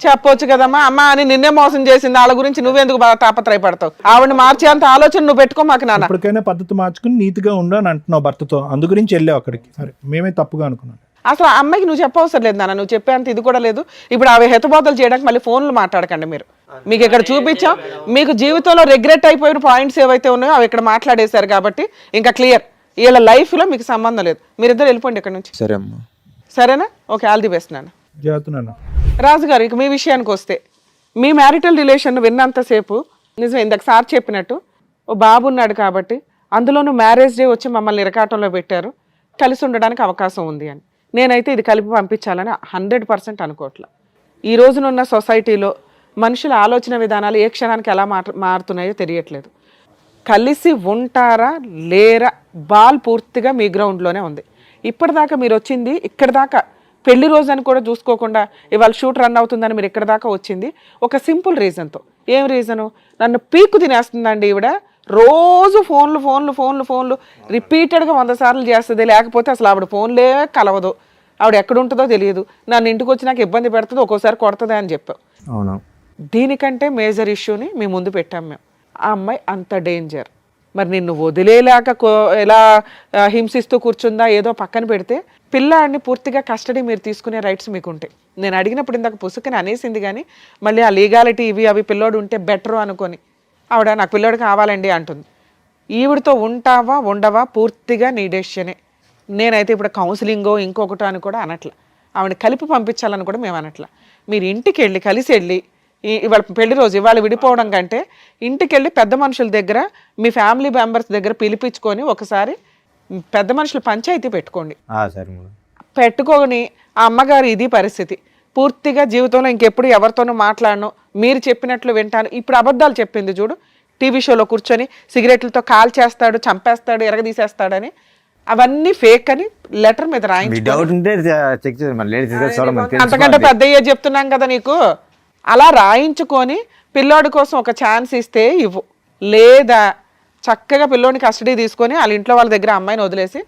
చెప్పొచ్చు కదమ్మా. అమ్మ అని నిన్నే మోసం చేసింది, వాళ్ళ గురించి నువ్వెందుకు బాగా తాపత్రయపడతావు? ఆవిడని మార్చే అంత ఆలోచన నువ్వు పెట్టుకో మాకు నాన్న. ఇప్పటికైనా పద్ధతి మార్చుకుని నీతిగా ఉండు అని అంటున్నావు భర్తతో, అందు గురించి వెళ్ళావు అక్కడికి. సరే, మేమే తప్పుగా అనుకున్నాను. అసలు ఆ అమ్మాయికి నువ్వు చెప్పవసరం లేదు నాన్న, నువ్వు చెప్పేంత ఇది కూడా లేదు. ఇప్పుడు అవి హెతుబోతలు చేయడానికి మళ్ళీ ఫోన్లు మాట్లాడకండి మీరు. మీకు ఇక్కడ చూపించాం, మీకు జీవితంలో రిగ్రెట్ అయిపోయిన పాయింట్స్ ఏవైతే ఉన్నాయో అవి ఇక్కడ మాట్లాడేశారు కాబట్టి ఇంకా క్లియర్. వీళ్ళ లైఫ్లో మీకు సంబంధం లేదు. మీరిద్దరు వెళ్ళిపోండి ఇక్కడ నుంచి. సరే అమ్మా. సరేనా? ఓకే, ఆల్ ది బెస్ట్ నాన్న. జాతున్నాను. రాజుగారు, ఇక మీ విషయానికి వస్తే, మీ మ్యారిటల్ రిలేషన్ విన్నంతసేపు నిజమే ఇందాక సార్ చెప్పినట్టు ఓ బాబు ఉన్నాడు కాబట్టి, అందులోనూ మ్యారేజ్ డే వచ్చి మమ్మల్ని ఇరకాటంలో పెట్టారు, కలిసి ఉండడానికి అవకాశం ఉంది అని. నేనైతే ఇది కలిపి పంపించాలని 100% అనుకోవట్లే. ఈ రోజునున్న సొసైటీలో మనుషుల ఆలోచన విధానాలు ఏ క్షణానికి ఎలా మారుతున్నాయో తెలియట్లేదు. కలిసి ఉంటారా లేరా బాల్ పూర్తిగా మీ గ్రౌండ్లోనే ఉంది. ఇప్పటిదాకా మీరు వచ్చింది ఇక్కడ దాకా పెళ్లి రోజు అని కూడా చూసుకోకుండా ఇవాళ షూట్ రన్ అవుతుందని మీరు ఇక్కడ దాకా వచ్చింది ఒక సింపుల్ రీజన్తో. ఏం రీజను? నన్ను పీక్కు తినేస్తుందండి ఈవిడ. రోజు ఫోన్లు రిపీటెడ్గా 100 సార్లు చేస్తుంది. లేకపోతే అసలు ఆవిడ ఫోన్లే కలవదు, ఆవిడ ఎక్కడ ఉంటుందో తెలియదు, నన్ను ఇంటికి వచ్చి నాకు ఇబ్బంది పెడుతుంది, ఒక్కోసారి కొడుతుంది అని చెప్పావు. అవును. దీనికంటే మేజర్ ఇష్యూని మీ ముందు పెట్టాం మేము. ఆ అమ్మాయి అంత డేంజర్. మరి నిన్ను వదిలేలాక ఎలా హింసిస్తూ కూర్చుందా ఏదో పక్కన పెడితే, పిల్లాడిని పూర్తిగా కస్టడీ మీరు తీసుకునే రైట్స్ మీకు ఉంటాయి. నేను అడిగినప్పుడు ఇందాక పుసుకని అనేసింది, కానీ మళ్ళీ ఆ లీగాలిటీ అవి పిల్లోడు ఉంటే బెటరు అనుకొని ఆవిడ నాకు పిల్లోడు కావాలండి అంటుంది. ఈవిడతో ఉంటావా ఉండవా పూర్తిగా నీ డెసిషనే. నేనైతే ఇప్పుడు కౌన్సిలింగో ఇంకొకటో అని కూడా అనట్లా, ఆవిడని కలిపి పంపించాలని కూడా మేము అనట్లా. మీరు ఇంటికి వెళ్ళి కలిసి వెళ్ళి ఇవాళ పెళ్లి రోజు ఇవాళ విడిపోవడం కంటే ఇంటికి వెళ్ళి పెద్ద మనుషుల దగ్గర మీ ఫ్యామిలీ మెంబర్స్ దగ్గర పిలిపించుకొని ఒకసారి పెద్ద మనుషులు పంచాయతీ పెట్టుకోండి. సరే మేడం. పెట్టుకొని ఆ అమ్మగారు ఇది పరిస్థితి, పూర్తిగా జీవితంలో ఇంకెప్పుడు ఎవరితోనూ మాట్లాడను, మీరు చెప్పినట్లు వింటాను. ఇప్పుడు అబద్ధాలు చెప్పింది చూడు, టీవీ షోలో కూర్చొని సిగరెట్లతో కాల్ చేస్తాడు, చంపేస్తాడు, ఎరగదీసేస్తాడని, అవన్నీ ఫేక్ అని లెటర్ మీద రాయించు. అంతకంటే పెద్ద అయ్యే చెప్తున్నాం కదా నీకు. అలా రాయించుకొని పిల్లోడి కోసం ఒక ఛాన్స్ ఇస్తే ఇవ్వు, లేదా చక్కగా పిల్లోని కస్టడీ తీసుకొని వాళ్ళ ఇంట్లో వాళ్ళ దగ్గర అమ్మాయిని వదిలేసి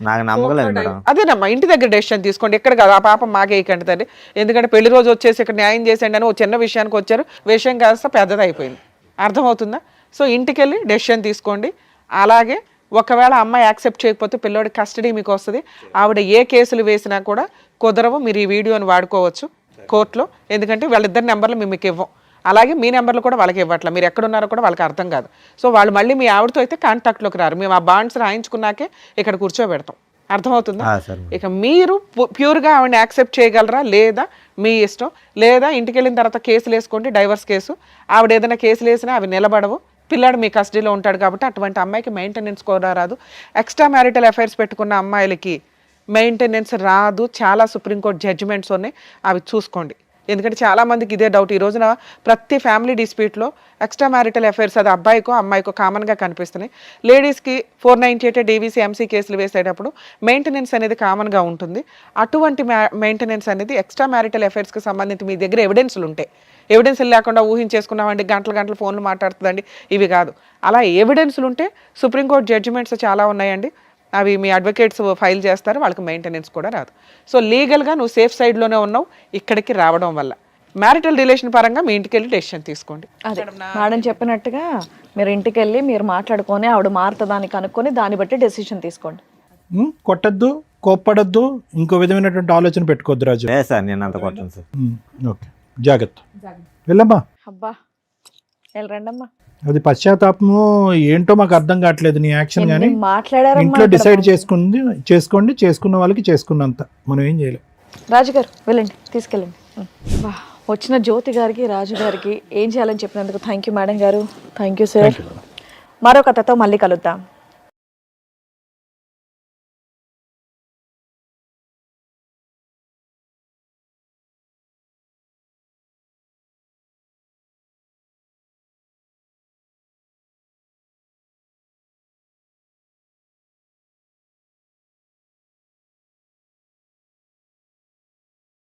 అదేనమ్మా ఇంటి దగ్గర డెసిషన్ తీసుకోండి. ఎక్కడ కాదు, ఆ పాపం మాకేయకండి తండ్రి. ఎందుకంటే పెళ్లి రోజు వచ్చేసి ఇక్కడ న్యాయం చేసేయండి అని ఒక చిన్న విషయానికి వచ్చారు, విషయం కాస్త పెద్దది అయిపోయింది. అర్థమవుతుందా? సో ఇంటికి వెళ్ళి డెసిషన్ తీసుకోండి. అలాగే ఒకవేళ అమ్మాయి యాక్సెప్ట్ చేయకపోతే పిల్లోడి కస్టడీ మీకు వస్తుంది. ఆవిడ ఏ కేసులు వేసినా కూడా కుదరవు. మీరు ఈ వీడియోని వాడుకోవచ్చు కోర్టులో, ఎందుకంటే వాళ్ళిద్దరి నెంబర్లు మేము మీకు ఇవ్వం, అలాగే మీ నెంబర్లు కూడా వాళ్ళకి ఇవ్వట్లా. మీరు ఎక్కడున్నారో కూడా వాళ్ళకి అర్థం కాదు. సో వాళ్ళు మళ్ళీ మీ ఆవిడతో అయితే కాంటాక్ట్లోకి రారు. మేము ఆ బాండ్స్ రాయించుకున్నాకే ఇక్కడ కూర్చోబెడతాం. అర్థమవుతుందా? ఇక మీరు ప్యూర్గా ఆవిడని యాక్సెప్ట్ చేయగలరా లేదా మీ ఇష్టం. లేదా ఇంటికి వెళ్ళిన తర్వాత కేసులు వేసుకోండి, డైవర్స్ కేసు. ఆవిడ ఏదైనా కేసులు వేసినా అవి నిలబడవు. పిల్లాడు మీ కస్టడీలో ఉంటాడు కాబట్టి అటువంటి అమ్మాయికి మెయింటెనెన్స్ కూడా రాదు. ఎక్స్ట్రా మ్యారిటల్ అఫైర్స్ పెట్టుకున్న అమ్మాయిలకి మెయింటెనెన్స్ రాదు. చాలా సుప్రీంకోర్టు జడ్జిమెంట్స్ ఉన్నాయి, అవి చూసుకోండి. ఎందుకంటే చాలామందికి ఇదే డౌట్. ఈ రోజున ప్రతి ఫ్యామిలీ డిస్ప్యూట్లో ఎక్స్ట్రా మ్యారిటల్ అఫైర్స్ అది అబ్బాయికో అమ్మాయికో కామన్గా కనిపిస్తున్నాయి. లేడీస్కి 498 డీవీసీ ఎంసీ కేసులు వేసేటప్పుడు మెయింటెనెన్స్ అనేది కామన్గా ఉంటుంది. అటువంటి మెయింటెనెన్స్ అనేది ఎక్స్ట్రా మ్యారిటల్ అఫైర్స్కి సంబంధించి మీ దగ్గర ఎవిడెన్స్లు ఉంటాయి. ఎవిడెన్స్లు లేకుండా ఊహించేసుకున్నామండి, గంటలు ఫోన్లు మాట్లాడుతుందండి, ఇవి కాదు. అలా ఎవిడెన్స్లు ఉంటే సుప్రీంకోర్టు జడ్జిమెంట్స్ చాలా ఉన్నాయండి, అవి మీ అడ్వకేట్స్ ఫైల్ చేస్తారు, వాళ్ళకి మెయింటెనెన్స్ కూడా రాదు. సో లీగల్గా నువ్వు సేఫ్ సైడ్లోనే ఉన్నావు ఇక్కడికి రావడం వల్ల. మ్యారిటల్ రిలేషన్ పరంగా మీ ఇంటికి వెళ్ళి డెసిషన్ తీసుకోండి. అదే మేడం చెప్పినట్టుగా మీరు ఇంటికి వెళ్ళి మీరు మాట్లాడుకొని ఆవిడ మారుతుందాన్ని కనుక్కొని దాన్ని బట్టి డెసిషన్ తీసుకోండి. కొట్టద్దు, కోప్పడద్దు, ఇంకో విధమైనటువంటి ఆలోచన పెట్టుకోవద్దు రాజు. సార్ నేను అంత కొట్టాను సార్. ఓకే, జాగ్రత్త. వెళ్ళమ్మా. అబ్బా వెళ్ళరండమ్మా. అది పశ్చాత్తాపము ఏంటో మాకు అర్థం కావట్లేదు నీ యాక్షన్. కానీ మాట్లాడారు ఇంట్లో డిసైడ్ చేసుకోండి, చేసుకున్న వాళ్ళకి చేసుకున్నంత, మనం ఏం చేయలేం. రాజుగారు వెళ్ళండి, తీసుకెళ్ళండి. వచ్చిన జ్యోతి గారికి రాజు గారికి ఏం చేయాలని చెప్పినందుకు థ్యాంక్ యూ మేడం గారు. Thank you sir. మరో కథతో మళ్ళీ కలుద్దాం.